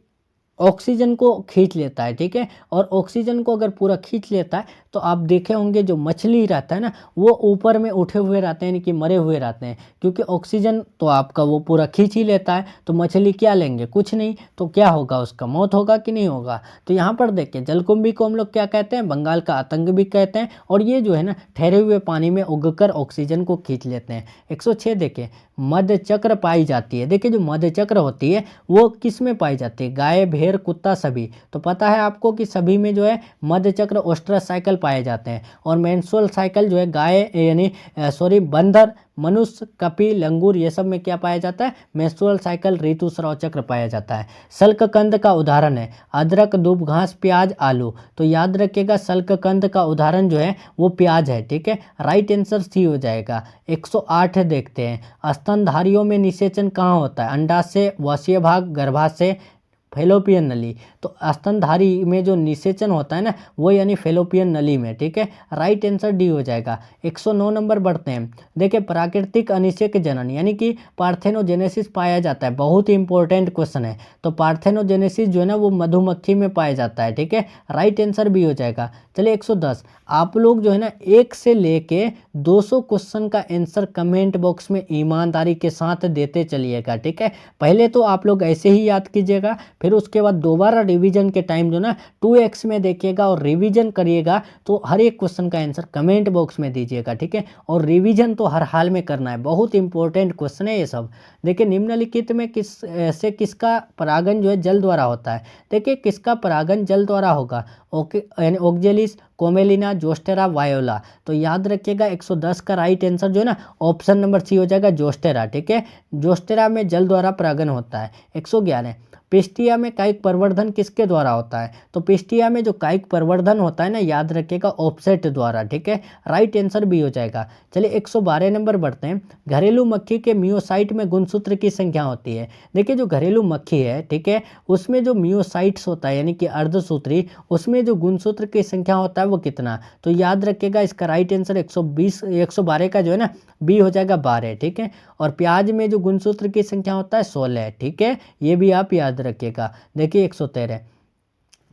ऑक्सीजन को खींच लेता है, ठीक है। और ऑक्सीजन को अगर पूरा खींच लेता है तो आप देखे होंगे जो मछली रहता है ना वो ऊपर में उठे हुए रहते हैं, यानी कि मरे हुए रहते हैं, क्योंकि ऑक्सीजन तो आपका वो पूरा खींच ही लेता है। तो मछली क्या लेंगे? कुछ नहीं। तो क्या होगा? उसका मौत होगा कि नहीं होगा? तो यहाँ पर देखिए जलकुंभी को हम लोग क्या कहते हैं? बंगाल का आतंक भी कहते हैं। और ये जो है ना ठहरे हुए पानी में उगकर ऑक्सीजन को खींच लेते हैं। 106 देखिए, मध्य चक्र पाई जाती है। देखिए जो मध्य चक्र होती है वो किस में पाई जाती है? गाय, भेड़, कुत्ता, सभी। तो पता है आपको कि सभी में जो है मध्य चक्र ओस्ट्रस साइकिल पाए जाते हैं। और मेंस्ट्रुअल साइकिल जो है गाय यानी बंदर, मनुष्य, कपी, लंगूर ये सब में क्या पाया जाता है? मेंस्ट्रुअल साइकिल, ऋतुस्राव चक्र पाया जाता है। सल्ककंद का उदाहरण है अदरक, दूब घास, प्याज, आलू। तो याद रखिएगा सल्ककंद का उदाहरण जो है वो प्याज है, ठीक है। राइट आंसर सी हो जाएगा। 108 देखते हैं, स्तनधारियों में निषेचन कहाँ होता है? अंडाशय, वसीय भाग, गर्भाशय, फेलोपियन नली। तो स्तनधारी में जो निषेचन होता है ना वो यानी फेलोपियन नली में, ठीक है। राइट आंसर डी हो जाएगा। 109 नंबर बढ़ते हैं। देखिए प्राकृतिक अनिषेक जनन यानी कि पार्थेनोजेनेसिस पाया जाता है। बहुत ही इंपॉर्टेंट क्वेश्चन है। तो पार्थेनोजेनेसिस जो है ना वो मधुमक्खी में पाया जाता है, ठीक है। राइट आंसर बी हो जाएगा। चलिए 110, आप लोग जो है ना 1 से लेके 200 क्वेश्चन का आंसर कमेंट बॉक्स में ईमानदारी के साथ देते चलिएगा, ठीक है। पहले तो आप लोग ऐसे ही याद कीजिएगा, फिर उसके बाद दोबारा रिवीजन के टाइम जो ना 2x में देखिएगा और रिवीजन करिएगा। तो हर एक क्वेश्चन का आंसर कमेंट बॉक्स में दीजिएगा, ठीक है। और रिवीजन तो हर हाल में करना है, बहुत इंपॉर्टेंट क्वेश्चन है ये सब। देखिए निम्नलिखित में किसका परागण जो है जल द्वारा होता है? देखिए किसका परागण जल द्वारा होगा? ओके यानी ओक्जेलिस, कोमेलिना, जोस्टेरा, वायोला। तो याद रखिएगा 110 का राइट आंसर जो है ना ऑप्शन नंबर सी हो जाएगा, जोस्टेरा, ठीक है। जोस्टेरा में जल द्वारा परागण होता है। 111, पिस्टिया में कायिक प्रवर्धन किसके द्वारा होता है? तो पिस्टिया में जो कायिक प्रवर्धन होता है ना याद रखिएगा ऑफसेट द्वारा, ठीक है। राइट आंसर भी हो जाएगा। चलिए 112 नंबर बढ़ते हैं। घरेलू मक्खी के मियोसाइट में गुणसूत्र की संख्या होती है। देखिए जो घरेलू मक्खी है, ठीक है, उसमें जो मियोसाइट्स होता है यानी कि अर्धसूत्री, उसमें जो गुणसूत्र की संख्या होता है वो कितना? तो याद रखिएगा इसका राइट आंसर 112 का जो है ना बी हो जाएगा 12, ठीक है। और प्याज में जो गुणसूत्र की संख्या होता है 16, ठीक है। ये भी आप याद रखिएगा। देखिए 113,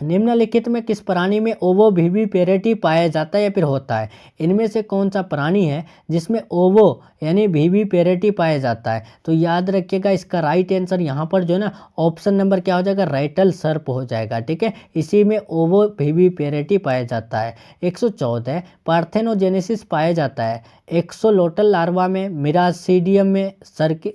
निम्नलिखित में किस प्राणी में ओवोविविपेरिटी पाया जाता है या फिर होता है? इनमें से कौन सा प्राणी है जिसमें ओवो यानी विविपेरिटी पाया जाता है? तो याद रखिएगा इसका राइट आंसर यहाँ पर जो है ना ऑप्शन नंबर क्या हो जाएगा, रेटल सर्प हो जाएगा। ठीक है, इसी में ओवोविविपेरिटी पाया जाता है। 114 पार्थेनोजेनेसिस पाया जाता है एक्सोलोटल लार्वा में, मिरासीडियम में,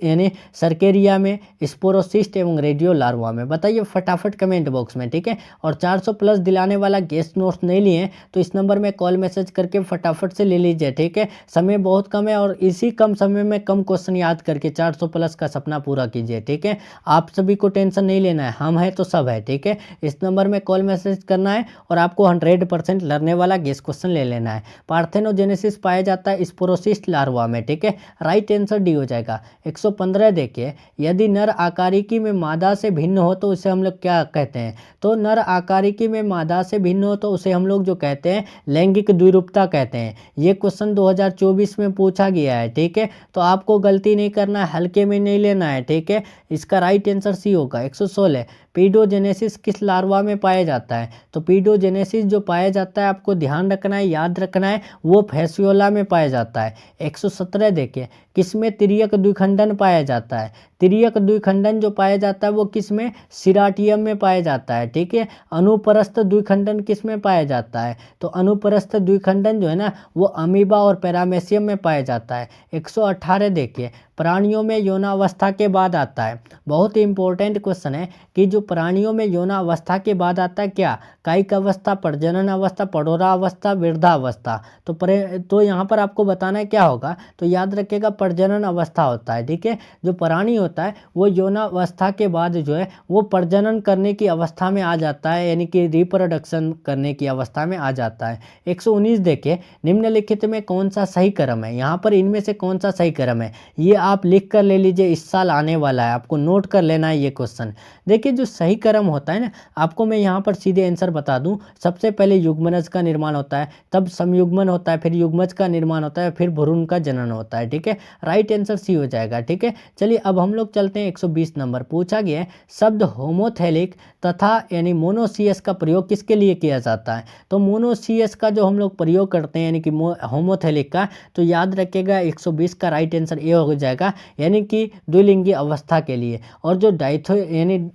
यानी सर्केरिया में, स्पोरोसिस्ट एवं रेडियो लार्वा में। बताइए फटाफट कमेंट बॉक्स में। ठीक है, और 400 प्लस दिलाने वाला गेस्ट नोट्स नहीं लिए तो इस नंबर में कॉल मैसेज करके फटाफट से ले लीजिए। ठीक है, समय बहुत कम है और इसी कम समय में कम क्वेश्चन याद करके 400 प्लस का सपना पूरा कीजिए। ठीक है, आप सभी को टेंशन नहीं लेना है, हम हैं तो सब है। ठीक है, इस नंबर में कॉल मैसेज करना है और आपको 100% लड़ने वाला गेस्ट क्वेश्चन ले लेना है। पार्थेनोजेनेसिस पाया जाता है स्पोरोसिस्ट लार्वा में। ठीक है, राइट आंसर डी हो जाएगा। 115 देखिए, यदि नर आकारिकी में मादा से भिन्न हो तो उसे हम लोग क्या कहते हैं? तो नर आकारिकी में मादा से भिन्न हो तो उसे हम लोग जो कहते हैं लैंगिक द्विरूपता कहते हैं। ये क्वेश्चन 2024 में पूछा गया है। ठीक है, तो आपको गलती नहीं करना है, हल्के में नहीं लेना है। ठीक है, इसका राइट आंसर सी होगा। 116 पीडोजेनेसिस किस लार्वा में पाया जाता है? तो पीडोजेनेसिस जो पाया जाता है आपको ध्यान रखना है, याद रखना है, वो फैसियोला में पाया जाता है। 117 देखिए, किसमें तिर्यक द्विखंडन पाया जाता है? तिर्यक द्विखंडन जो पाया जाता है वो किसमें? सिराटियम में पाया जाता है। ठीक है, अनुपरस्थ द्विखंडन किसमें पाया जाता है? तो अनुपरस्थ द्विखंडन जो है ना वो अमीबा और पैरामेसियम में पाया जाता है। 118 देखिए, प्राणियों में यौनावस्था के बाद आता है, बहुत ही इंपॉर्टेंट क्वेश्चन है कि जो प्राणियों में यौनावस्था के बाद आता है क्या? कायिक अवस्था, प्रजनन अवस्था, पडोरा अवस्था, वृद्धावस्था। तो यहाँ पर आपको बताना है क्या होगा, तो याद रखिएगा प्रजनन अवस्था होता है। ठीक है, जो प्राणी होता है वो यौनावस्था के बाद जो है वो प्रजनन करने की अवस्था में आ जाता है, यानी कि रिप्रोडक्शन करने की अवस्था में आ जाता है। 119 देखिए, निम्नलिखित में कौन सा सही क्रम है? यहाँ पर इनमें से कौन सा सही क्रम है ये आप लिख कर ले लीजिए, इस साल आने वाला है, आपको नोट कर लेना है ये क्वेश्चन। देखिए जो सही क्रम होता है ना, आपको मैं यहाँ पर सीधे आंसर बता दूं। सबसे पहले युग्मनज का निर्माण होता है, तब संयुग्मन होता है, फिर युग्मज का निर्माण होता है, फिर भ्रूण का जनन होता है। ठीक है, राइट आंसर सी हो जाएगा। ठीक है, चलिए अब हम लोग चलते हैं 120 नंबर। पूछा गया है शब्द होमोथैलिक तथा यानी मोनोसियस का प्रयोग किसके लिए किया जाता है? तो मोनोसियस का जो हम लोग प्रयोग करते हैं यानी कि होमोथैलिक का, तो याद रखिएगा 120 का राइट आंसर ये हो जाएगा, यानी कि द्विलिंगी अवस्था के लिए। और जो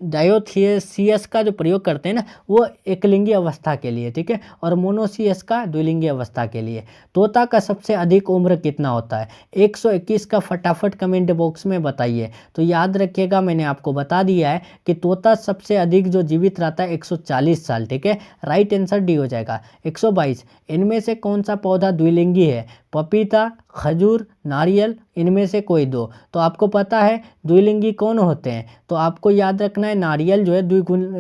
डायोथियसियस का जो प्रयोग करते हैं ना वो एकलिंगी अवस्था के लिए। ठीक है, और मोनोसियस का द्विलिंगी अवस्था के लिए। तोता का सबसे अधिक उम्र कितना होता है? 121 का फटाफट कमेंट बॉक्स में बताइए। तो याद रखिएगा मैंने आपको बता दिया है कि तोता सबसे अधिक जो जीवित रहता है 140 साल। ठीक है, राइट आंसर डी हो जाएगा। 122 इनमें से कौन सा पौधा द्विलिंगी है? पपीता, खजूर, नारियल, इनमें से कोई दो। तो आपको पता है द्विलिंगी कौन होते हैं, तो आपको याद रखना है नारियल जो है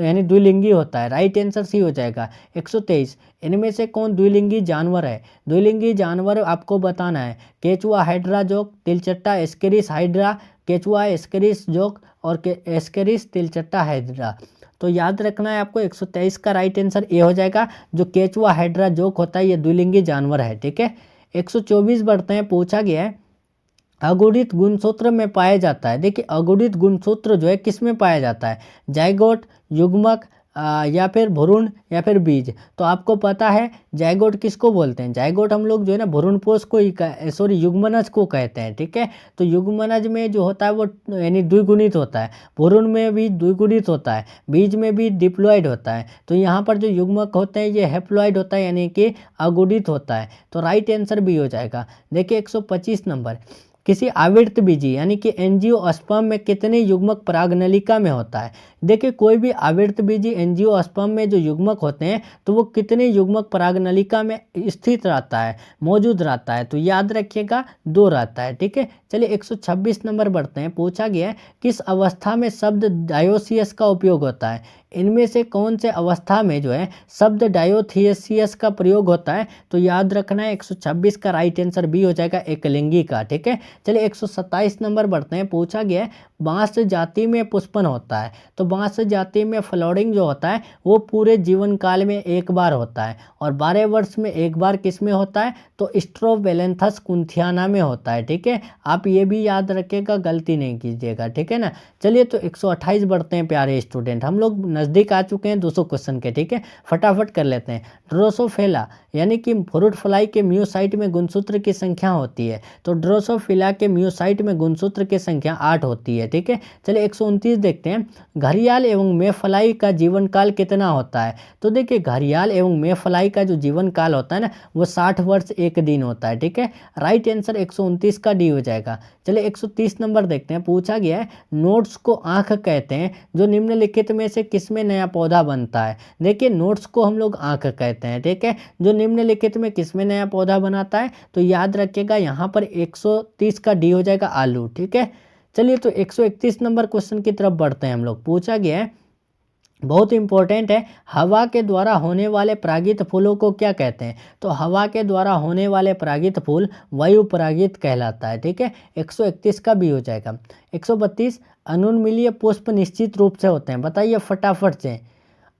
यानी द्विलिंगी होता है। राइट आंसर सी हो जाएगा। 123 इनमें से कौन द्विलिंगी जानवर है? द्विलिंगी जानवर आपको बताना है केचुआ हाइड्रा जोक, तिलचट्टा एस्केरिस हाइड्रा, केचुआ एस्केरिस जोक और एस्केरिस तिलचट्टा हाइड्रा। तो याद रखना है आपको 123 का राइट आंसर ए हो जाएगा। जो केचुआ हाइड्रा जोक होता है ये द्विलिंगी जानवर है। ठीक है, 124 बढ़ते हैं। पूछा गया है अगुणित गुणसूत्र में पाया जाता है। देखिए अगुणित गुणसूत्र जो है किस में पाया जाता है? जाइगोट, युग्मक, या फिर भ्रूण या फिर बीज। तो आपको पता है जाइगोट किसको बोलते हैं? जाइगोट हम लोग जो है ना भ्रूणपोष को ही युग्मनज को कहते हैं। ठीक है, तो युग्मनज में जो होता है वो यानी द्विगुणित होता है, भ्रूण में भी द्विगुणित होता है, बीज में भी डिप्लॉइड होता है। तो यहाँ पर जो युग्मक होते हैं ये हेप्लॉइड होता है यानी कि अगुणित होता है। तो राइट आंसर भी हो जाएगा। देखिए 125 नंबर, किसी आवृत्त बीजी यानी कि एंजियोस्पर्म में कितने युग्मक परागनलिका में होता है? देखिए कोई भी आवृत्त बीजी एंजियोस्पर्म में जो युग्मक होते हैं तो वो कितने युग्मक परागनलिका में स्थित रहता है, मौजूद रहता है? तो याद रखिएगा 2 रहता है। ठीक है, चलिए 126 नंबर बढ़ते हैं। पूछा गया है किस अवस्था में शब्द डायोसियस का उपयोग होता है? इनमें से कौन से अवस्था में जो है शब्द डायोथियसियस का प्रयोग होता है? तो याद रखना है 126 का राइट आंसर बी हो जाएगा, एकलिंगी का। ठीक है, चलिए 127 नंबर बढ़ते हैं। पूछा गया है बांस जाति में पुष्पन होता है। तो बांस जाति में फ्लावरिंग जो होता है वो पूरे जीवन काल में एक बार होता है और 12 वर्ष में एक बार किस में होता है, तो स्ट्रोबेलेंथस कुंथियाना में होता है। ठीक है, आप ये भी याद रखिएगा, गलती नहीं कीजिएगा। ठीक है ना। चलिए तो 128 बढ़ते हैं प्यारे स्टूडेंट, हम लोग नज़दीक आ चुके हैं 200 क्वेश्चन के। ठीक है, फटाफट कर लेते हैं। ड्रोसोफिला यानी कि फ्रूट फ्लाई के म्यूसाइट में गुणसूत्र की संख्या होती है। तो ड्रोसोफिला के म्यूसाइट में गुणसूत्र की संख्या 8 होती है। ठीक है, चलिए 129 देखते हैं। घड़ियाल एवं मेफलाई का जीवन काल कितना होता है। तो देखिए घड़ियाल एवं मेफलाई का जो जीवन काल होता है ना वो 60 वर्ष 1 दिन होता है। ठीक है, राइट आंसर 129 का डी हो जाएगा। चलिए 130 नंबर देखते हैं। पूछा गया है नोट्स को आँख कहते हैं, जो निम्नलिखित में से किसमें नया पौधा बनता है। देखिए नोट्स को हम लोग आँख कहते हैं। ठीक है, जो निम्नलिखित में किसमें नया पौधा बनाता है, तो याद रखिएगा यहाँ पर 130 का डी हो जाएगा आलू। ठीक है, चलिए तो 131 नंबर क्वेश्चन की तरफ बढ़ते हैं हम लोग। पूछा गया है, बहुत इंपॉर्टेंट है, हवा के द्वारा होने वाले परागित फूलों को क्या कहते हैं। तो हवा के द्वारा होने वाले परागित फूल वायु परागित कहलाता है। ठीक है, 131 का भी हो जाएगा। 132 अनुन्मीलिय पुष्प निश्चित रूप से होते हैं, बताइए फटाफट से।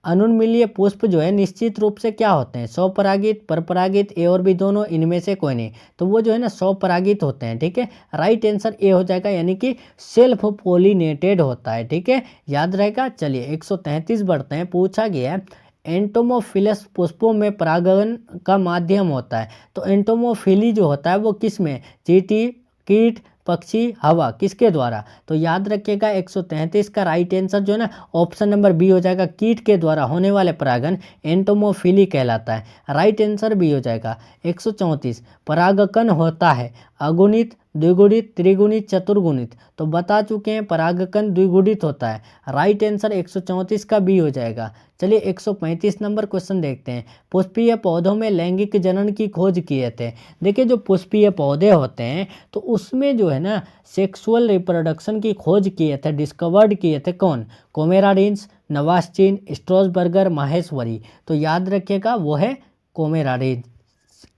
अनुन्मीलिय पुष्प जो है निश्चित रूप से क्या होते हैं, स्वपरागित, परपरागित, ए और बी दोनों, इनमें से कोई नहीं। तो वो जो है ना स्वपरागित होते हैं। ठीक है, राइट आंसर ए हो जाएगा, यानी कि सेल्फ पोलिनेटेड होता है। ठीक है, याद रहेगा। चलिए 133 बढ़ते हैं। पूछा गया है एंटोमोफिलस पुष्पों में परागण का माध्यम होता है। तो एंटोमोफिली जो होता है वो किस में, चींटी, कीट, पक्षी, हवा, किसके द्वारा। तो याद रखिएगा 133 का राइट आंसर जो है ना ऑप्शन नंबर बी हो जाएगा, कीट के द्वारा होने वाले परागण एंटोमोफिली कहलाता है। राइट आंसर बी हो जाएगा। 134 परागकण होता है अगुणित, द्विगुणित, त्रिगुणित, चतुर्गुणित। तो बता चुके हैं परागकण द्विगुणित होता है। राइट आंसर 134 का बी हो जाएगा। चलिए 135 नंबर क्वेश्चन देखते हैं। पुष्पीय पौधों में लैंगिक जनन की खोज किए थे। देखिए जो पुष्पीय पौधे होते हैं तो उसमें जो है ना सेक्सुअल रिप्रोडक्शन की खोज किए थे, डिस्कवर्ड किए थे कौन, कोमेराडिन्स, नवास्चिन, स्ट्रॉसबर्गर, माहेश्वरी। तो याद रखिएगा वो है कोमेराडिन्स।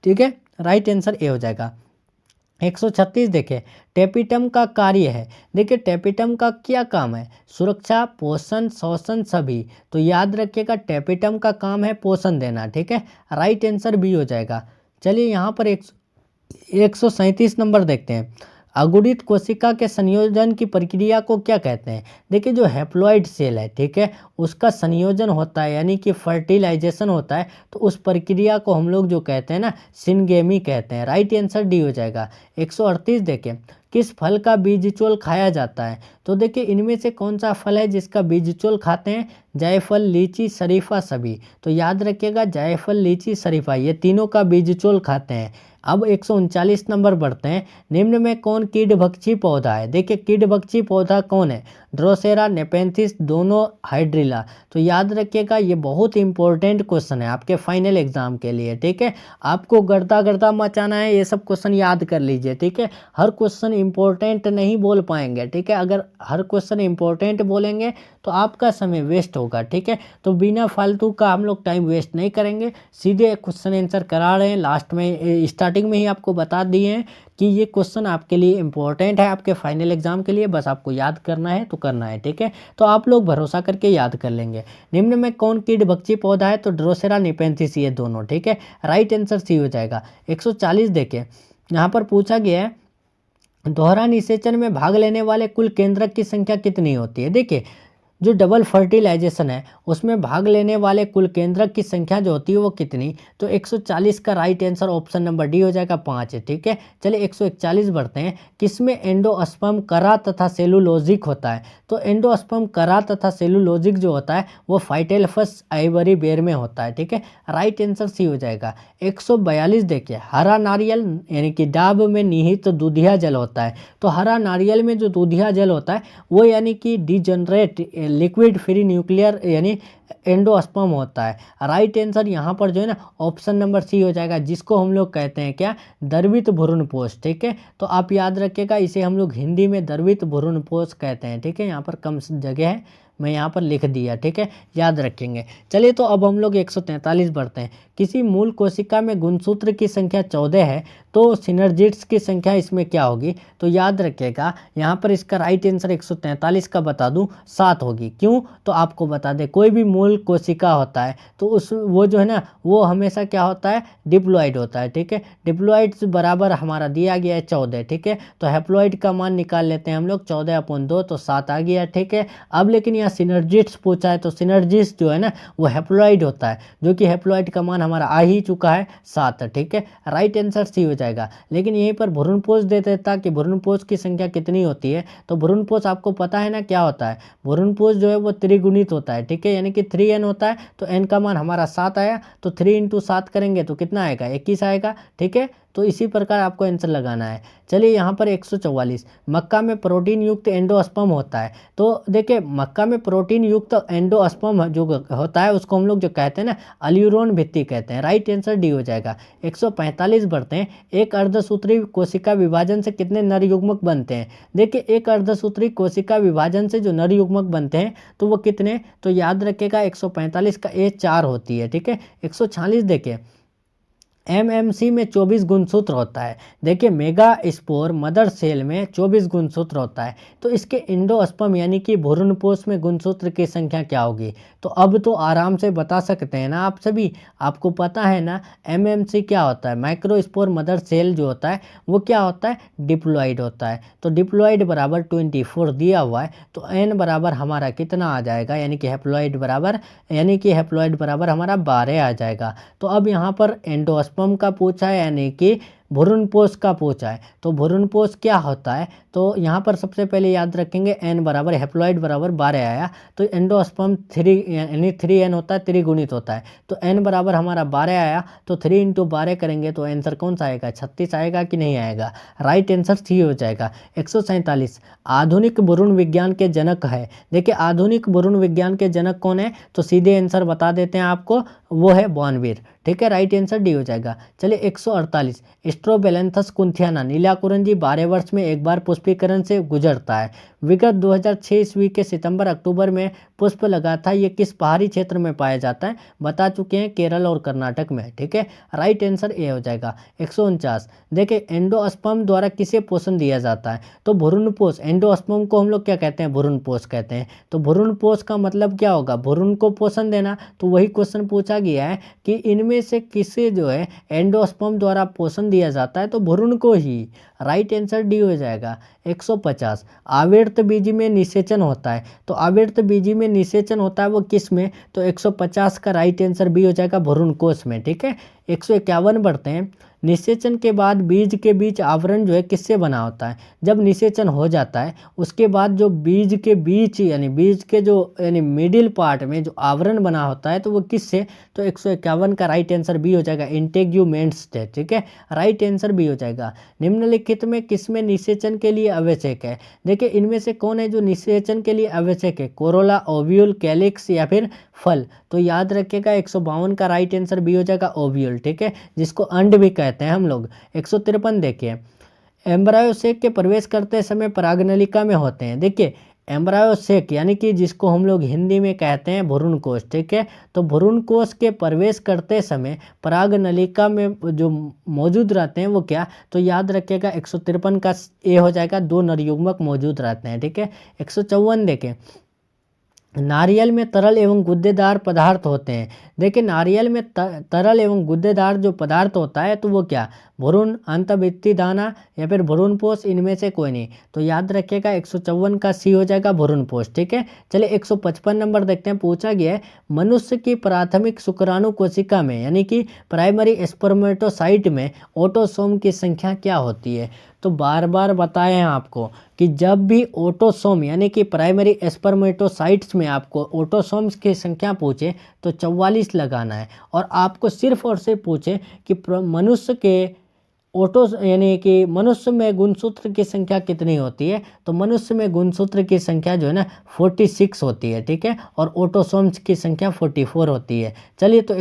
ठीक है, राइट आंसर ए हो जाएगा। 136 देखिए टेपिटम का कार्य है। देखिए टेपिटम का क्या काम है, सुरक्षा, पोषण, शोषण, सभी। तो याद रखिएगा टेपिटम का काम है पोषण देना। ठीक है, राइट आंसर बी हो जाएगा। चलिए यहाँ पर 137 नंबर देखते हैं। अगुणित कोशिका के संयोजन की प्रक्रिया को क्या कहते हैं। देखिए जो हैप्लॉइड सेल है, ठीक है, उसका संयोजन होता है यानी कि फर्टिलाइजेशन होता है, तो उस प्रक्रिया को हम लोग जो कहते हैं ना सिनगेमी कहते हैं। राइट आंसर डी हो जाएगा। 138 देखें किस फल का बीजचोल खाया जाता है। तो देखिए इनमें से कौन सा फल है जिसका बीजचोल खाते हैं, जायफल, लीची, शरीफा, सभी। तो याद रखिएगा जायफल, लीची, शरीफा ये तीनों का बीजचोल खाते हैं। अब 139 नंबर बढ़ते हैं। निम्न में कौन कीटभक्षी पौधा है। देखिए कीटभक्षी पौधा कौन है, ड्रोसेरा, नेपेंथिस, दोनों, हाइड्रिला। तो याद रखिएगा ये बहुत इंपॉर्टेंट क्वेश्चन है आपके फाइनल एग्जाम के लिए। ठीक है, आपको गर्दा गर्दा मचाना है, ये सब क्वेश्चन याद कर लीजिए। ठीक है, हर क्वेश्चन इंपॉर्टेंट नहीं बोल पाएंगे। ठीक है, अगर हर क्वेश्चन इंपॉर्टेंट बोलेंगे तो आपका समय वेस्ट होगा। ठीक है, तो बिना फालतू का हम लोग टाइम वेस्ट नहीं करेंगे, सीधे क्वेश्चन आंसर करा रहे हैं। लास्ट में स्टार्टिंग में ही आपको बता दिए हैं कि ये क्वेश्चन आपके लिए इंपॉर्टेंट है आपके फाइनल एग्जाम के लिए, बस आपको याद करना है तो करना है। ठीक है, तो आप लोग भरोसा करके याद कर लेंगे। निम्न में कौन कीटभक्षी पौधा है, तो ड्रोसेरा, नेपेंथिस, ये दोनों। ठीक है, राइट आंसर सी हो जाएगा। 140 देखें, यहाँ पर पूछा गया है दोहरा निषेचन में भाग लेने वाले कुल केंद्रक की संख्या कितनी होती है। देखिए जो डबल फर्टिलाइजेशन है उसमें भाग लेने वाले कुल केंद्रक की संख्या जो होती है वो कितनी, तो 140 का right answer option number D हो जाएगा, 5 है। ठीक है, चलिए 141 बढ़ते हैं। किसमें एंडोस्पर्म करा तथा सेलुलोजिक होता है। तो एंडोस्पर्म करा तथा सेलुलोजिक जो होता है वो फाइटेल्फस आइवरी बेर में होता है। ठीक है, राइट आंसर सी हो जाएगा। 142 देखिए हरा नारियल यानी कि डाब में निहित दूधिया जल होता है। तो हरा नारियल में जो दूधिया जल होता है वो यानी कि डिजनरेट लिक्विड फ्री न्यूक्लियर यानी एंडोस्पर्म होता है। राइट आंसर यहाँ पर जो है ना ऑप्शन नंबर सी हो जाएगा, जिसको हम लोग कहते हैं क्या, द्रवित भ्रूणपोष। ठीक है, तो आप याद रखिएगा इसे हम लोग हिंदी में द्रवित भ्रूणपोष कहते हैं। ठीक है, यहाँ पर कम जगह है, मैं यहाँ पर लिख दिया, ठीक है, याद रखेंगे। चलिए तो अब हम लोग 143 बढ़ते हैं। किसी मूल कोशिका में गुणसूत्र की संख्या 14 है तो सिनर्जिड्स की संख्या इसमें क्या होगी? तो याद रखिएगा यहाँ पर इसका राइट आंसर 143 का बता दूं 7 होगी। क्यों? तो आपको बता दें, कोई भी मूल कोशिका होता है तो उस वो जो है ना वो हमेशा क्या होता है, डिप्लॉइड होता है, ठीक है। डिप्लॉइड बराबर हमारा दिया गया है 14, ठीक है। तो हैप्लॉइड का मान निकाल लेते हैं हम लोग, 14/2 तो 7 आ गया, ठीक है। अब लेकिन यहाँ सिनर्जिड्स पूछा है तो सिनर्जिड्स जो है ना वो हैप्लॉइड होता है, जो कि हैप्लॉइड का मान हमारा आ ही चुका है 7, ठीक है। राइट आंसर सी हो जाएगा। लेकिन यहीं पर भ्रूणपोष दे देता कि भ्रूणपोष की संख्या कितनी होती है, तो भ्रूणपोष आपको पता है ना क्या होता है, भ्रूणपोष जो है वो त्रिगुणित होता है, ठीक है, यानी कि 3n होता है। तो n का मान हमारा 7 आया, तो 3 × 7 करेंगे तो कितना आएगा, 21 आएगा, ठीक है। तो इसी प्रकार आपको आंसर लगाना है। चलिए यहाँ पर 144, मक्का में प्रोटीन युक्त एंडोस्पर्म होता है। तो देखिए मक्का में प्रोटीन युक्त एंडोस्पर्म जो होता है उसको हम लोग जो कहते हैं ना अल्यूरोन भित्ति कहते हैं। राइट आंसर डी हो जाएगा। 145 बढ़ते हैं। एक अर्धसूत्री कोशिका विभाजन से कितने नर युग्मक बनते हैं? देखिए एक अर्धसूत्री कोशिका विभाजन से जो नर युग्मक बनते हैं तो वो कितने, तो याद रखिएगा 145 का ए 4 होती है, ठीक है। 146 देखिए, एमएमसी में 24 गुणसूत्र होता है। देखिए मेगा स्पोर मदर सेल में 24 गुणसूत्र होता है, तो इसके एंडोस्पर्म यानी कि भ्रूणपोष में गुणसूत्र की संख्या क्या होगी? तो अब तो आराम से बता सकते हैं ना आप सभी, आपको पता है ना एमएमसी क्या होता है, माइक्रोस्पोर मदर सेल जो होता है वो क्या होता है, डिप्लॉइड होता है। तो डिप्लॉइड बराबर 24 दिया हुआ है, तो एन बराबर हमारा कितना आ जाएगा, यानी कि हैप्लॉइड बराबर हमारा 12 आ जाएगा। तो अब यहाँ पर एंडोस्पर्म का पूछा है यानी कि भ्रूणपोष का पूछा है, तो भ्रूणपोष क्या होता है, तो यहाँ पर सबसे पहले याद रखेंगे एन बराबर हैप्लॉइड बराबर 12 आया, तो एंडोस्पर्म 3 यानी 3n होता है, त्रिगुणित होता है। तो n बराबर हमारा 12 आया, तो 3 × 12 करेंगे तो आंसर कौन सा आएगा, 36 आएगा कि नहीं आएगा? राइट आंसर सी हो जाएगा। 147, आधुनिक भ्रूण विज्ञान के जनक है। देखिए आधुनिक भ्रूण विज्ञान के जनक कौन है, तो सीधे आंसर बता देते हैं आपको, वो है बॉर्नवीर, ठीक है। राइट आंसर डी हो जाएगा। चलिए 148, स्ट्रोबेलेंथस कुंथियाना नीलाकुरंजी 12 वर्ष में एक बार पुष्पीकरण से गुजरता है। विगत 2006 ईस्वी के सितंबर अक्टूबर में पुष्प लगा था। ये किस पहाड़ी क्षेत्र में पाया जाता है? बता चुके हैं, केरल और कर्नाटक में, ठीक है। राइट आंसर ए हो जाएगा। 149, देखिए एंडोस्पर्म द्वारा किसे पोषण दिया जाता है? तो भ्रूणपोष, एंडोस्पर्म को हम लोग क्या कहते हैं, भ्रूणपोष कहते हैं। तो भ्रूणपोष का मतलब क्या होगा, भ्रूण को पोषण देना। तो वही क्वेश्चन पूछा गया है कि इनमें से किसे जो है एंडोस्पर्म द्वारा पोषण दिया जाता है, तो भ्रूण को ही। राइट आंसर डी हो जाएगा। 150, आवर्त बीजी में निषेचन होता है। तो आवर्त बीजी में निषेचन होता है वो किस में, तो 150 का राइट आंसर बी हो जाएगा, भ्रूणकोष में, ठीक है। 151 बढ़ते हैं। निषेचन के बाद बीज के बीच आवरण जो है किससे बना होता है? जब निषेचन हो जाता है उसके बाद जो बीज के बीच यानी बीज के जो यानी मिडिल पार्ट में जो आवरण बना होता है तो वो किससे, तो 151 का राइट आंसर बी हो जाएगा, इंटेग्यूमेंट्स से, ठीक है। राइट आंसर बी हो जाएगा। निम्नलिखित में किसमें निषेचन के लिए आवश्यक है? देखिए इनमें से कौन है जो निषेचन के लिए आवश्यक है, कोरोला, ओव्यूल, कैलिक्स या फिर फल? तो याद रखिएगा 152 का राइट आंसर बी हो जाएगा, ओव्यूल, ठीक है, जिसको अंड भी कहते हैं हम लोग। 153 देखिए, एम्ब्रायो सेक के प्रवेश करते समय परागनलिका में होते हैं। देखिए एम्ब्रायो सेक यानी कि जिसको हम लोग हिंदी में कहते हैं भ्रूणकोष, ठीक है। तो भ्रूणकोष के प्रवेश करते समय परागनलिका में जो मौजूद रहते हैं वो क्या, तो याद रखिएगा 153 का ए हो जाएगा, 2 नर युग्मक मौजूद रहते हैं, ठीक है। 154 देखें, नारियल में तरल एवं गुद्देदार पदार्थ होते हैं। देखिए नारियल में तरल एवं गुद्देदार जो पदार्थ होता है तो वो क्या, भ्रूण, अंतःभित्ति दाना या फिर भ्रूणपोष, इनमें से कोई नहीं। तो याद रखिएगा 154 का सी हो जाएगा, भ्रूणपोष, ठीक है। चलिए 155 नंबर देखते हैं। पूछा गया है मनुष्य की प्राथमिक शुक्राणु कोशिका में यानी कि प्राइमरी स्पर्मेटोसाइट में ऑटोसोम की संख्या क्या होती है? तो बार बार बताए हैं आपको कि जब भी ऑटोसोम यानी कि प्राइमरी स्पर्मेटोसाइट्स में आपको ऑटोसोम्स की संख्या पूछे तो 44 लगाना है, और आपको सिर्फ और सिर्फ पूछे कि मनुष्य के यानी कि मनुष्य में गुणसूत्र की संख्या कितनी होती है, तो मनुष्य में गुणसूत्र की संख्या जो है ना 46 होती है, ठीक है, और ऑटोसोम्स की संख्या 44 होती है। चलिए तो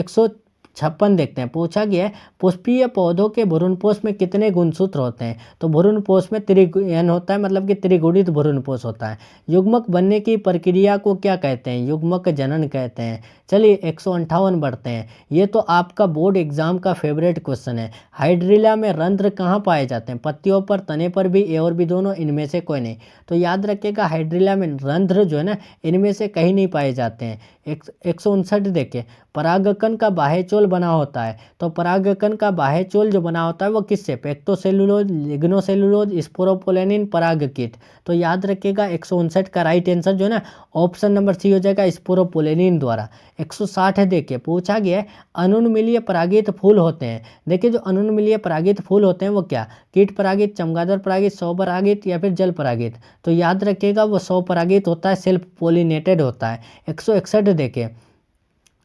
56 देखते हैं, पूछा गया है पुष्पीय पौधों के भ्रूणपोष में कितने गुणसूत्र होते हैं। तो भ्रूणपोष में त्रिगुण होता है, मतलब कि त्रिगुणित भ्रूणपोष होता है। युग्मक बनने की प्रक्रिया को क्या कहते हैं, युग्मक जनन कहते हैं। चलिए 158 बढ़ते हैं। ये तो आपका बोर्ड एग्जाम का फेवरेट क्वेश्चन है। हाइड्रिला में रंध्र कहाँ पाए जाते हैं, पत्तियों पर, तने पर भी, ए और बी दोनों, इनमें से कोई नहीं। तो याद रखिएगा हाइड्रिला में रंध्र जो है ना इनमें से कहीं नहीं पाए जाते हैं। 159 देखिए, परागकण का बाह्यचोल बना होता है। तो परागकण का बाह्यचोल जो बना होता है वो किससे, पेक्टोसेलुलोज, लिग्नोसेलुलोज, स्पोरोपोलेनिन, परागकीट। तो याद रखिएगा 159 का राइट आंसर जो है ना ऑप्शन नंबर सी हो जाएगा, स्पोरोपोलेनिन द्वारा। 160 है, देखिए पूछा गया है अनुन्मीलिय परागित फूल होते हैं। देखिए जो अनुन्मीलिय परागित फूल होते हैं वो क्या, कीट परागित, चमगादड़ परागित, स्वपरागित या फिर जल परागित। तो याद रखिएगा वो स्वपरागित होता है, सेल्फ पोलिनेटेड होता है। 161 देखिए,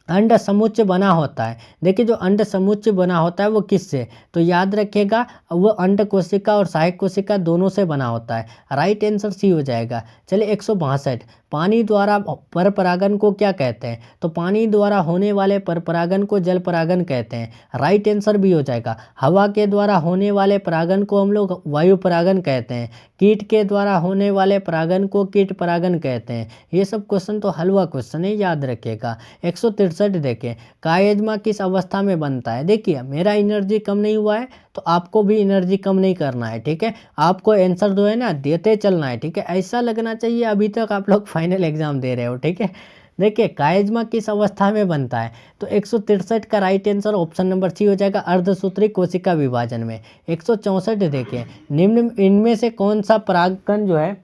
अंड समुच्चय बना होता है। देखिए जो अंड समुच्चय बना होता है वो किससे, तो याद रखिएगा वो अंड कोशिका और सहायक कोशिका दोनों से बना होता है। राइट आंसर सी हो जाएगा। चलिए 162, पानी द्वारा पर परागन को क्या कहते हैं। तो पानी द्वारा होने वाले पर परागन को जल परागन कहते हैं। राइट आंसर भी हो जाएगा। हवा के द्वारा होने वाले परागन को हम लोग वायु परागन कहते हैं। कीट के द्वारा होने वाले परागन को कीट परागन कहते हैं। ये सब क्वेश्चन तो हलवा क्वेश्चन है, याद रखिएगा। 163 देखें, कायजमा किस अवस्था में बनता है। देखिए मेरा एनर्जी कम नहीं हुआ है तो आपको भी एनर्जी कम नहीं करना है, ठीक है। आपको आंसर जो है ना देते चलना है, ठीक है। ऐसा लगना चाहिए अभी तक आप लोग फाइनल एग्जाम दे रहे हो, ठीक है। देखिए कायजमा किस अवस्था में बनता है। तो 163 का right answer option number C हो जाएगा, अर्धसूत्री कोशिका विभाजन में। 164 देखिए, निम्न इनमें से कौन सा परागकण जो है,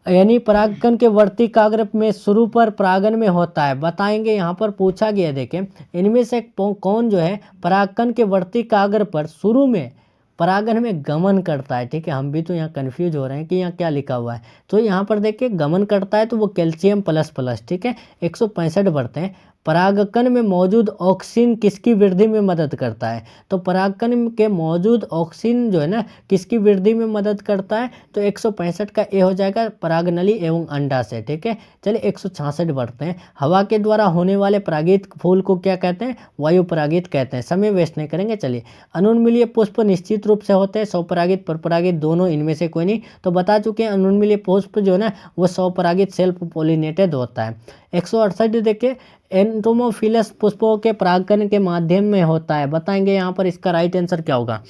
यानी परागकण के वर्तिकाग्र में शुरू पर परागन में होता है, बताएंगे। यहाँ पर पूछा गया देखें इनमें से कौन जो है परागकण के वर्तिकाग्र पर शुरू में परागन में गमन करता है, ठीक है। हम भी तो यहाँ कंफ्यूज हो रहे हैं कि यहाँ क्या लिखा हुआ है। तो यहाँ पर देखिए गमन करता है तो वो कैल्शियम प्लस प्लस, ठीक है। 165 बढ़ते हैं, परागकण में मौजूद ऑक्सीन किसकी वृद्धि में मदद करता है। तो परागकण के मौजूद ऑक्सीन जो है ना किसकी वृद्धि में मदद करता है। तो 165 का ए हो जाएगा, परागनली एवं अंडा से, ठीक है। चलिए 166 बढ़ते हैं, हवा के द्वारा होने वाले परागित फूल को क्या कहते हैं, वायु परागित कहते हैं। समय वेस्ट नहीं करेंगे। चलिए अनुन्मीलिय पुष्प निश्चित रूप से होते हैं, स्वपरागित परपरागित दोनों, इनमें से कोई नहीं। तो बता चुके हैं अनुन्मीलिय पुष्प जो है ना वो स्वपरागित सेल्फ पोलिनेटेड होता है। 168 देखिए, एंटोमोफिलस पुष्पों के परागकण के माध्यम में होता है, बताएंगे यहाँ पर इसका राइट आंसर क्या होगा।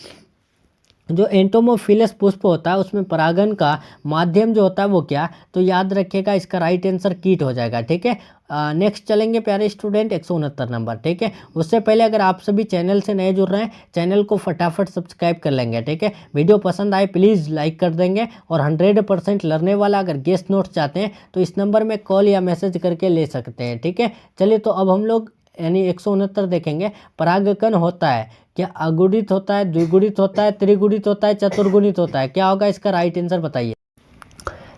जो एंटोमोफिलस पुष्प होता है उसमें परागन का माध्यम जो होता है वो क्या, तो याद रखिएगा इसका राइट आंसर कीट हो जाएगा, ठीक है। नेक्स्ट चलेंगे प्यारे स्टूडेंट 169 नंबर, ठीक है। उससे पहले अगर आप सभी चैनल से नए जुड़ रहे हैं चैनल को फटाफट सब्सक्राइब कर लेंगे, ठीक है। वीडियो पसंद आए प्लीज़ लाइक कर देंगे। और 100% लर्ने वाला अगर गेस्ट नोट्स चाहते हैं तो इस नंबर में कॉल या मैसेज करके ले सकते हैं, ठीक है। चलिए तो अब हम लोग यानी 169 देखेंगे, परागकण होता है क्या अगुणित होता है, द्विगुणित होता है, त्रिगुणित होता है, चतुर्गुणित होता है, क्या होगा इसका राइट आंसर बताइए।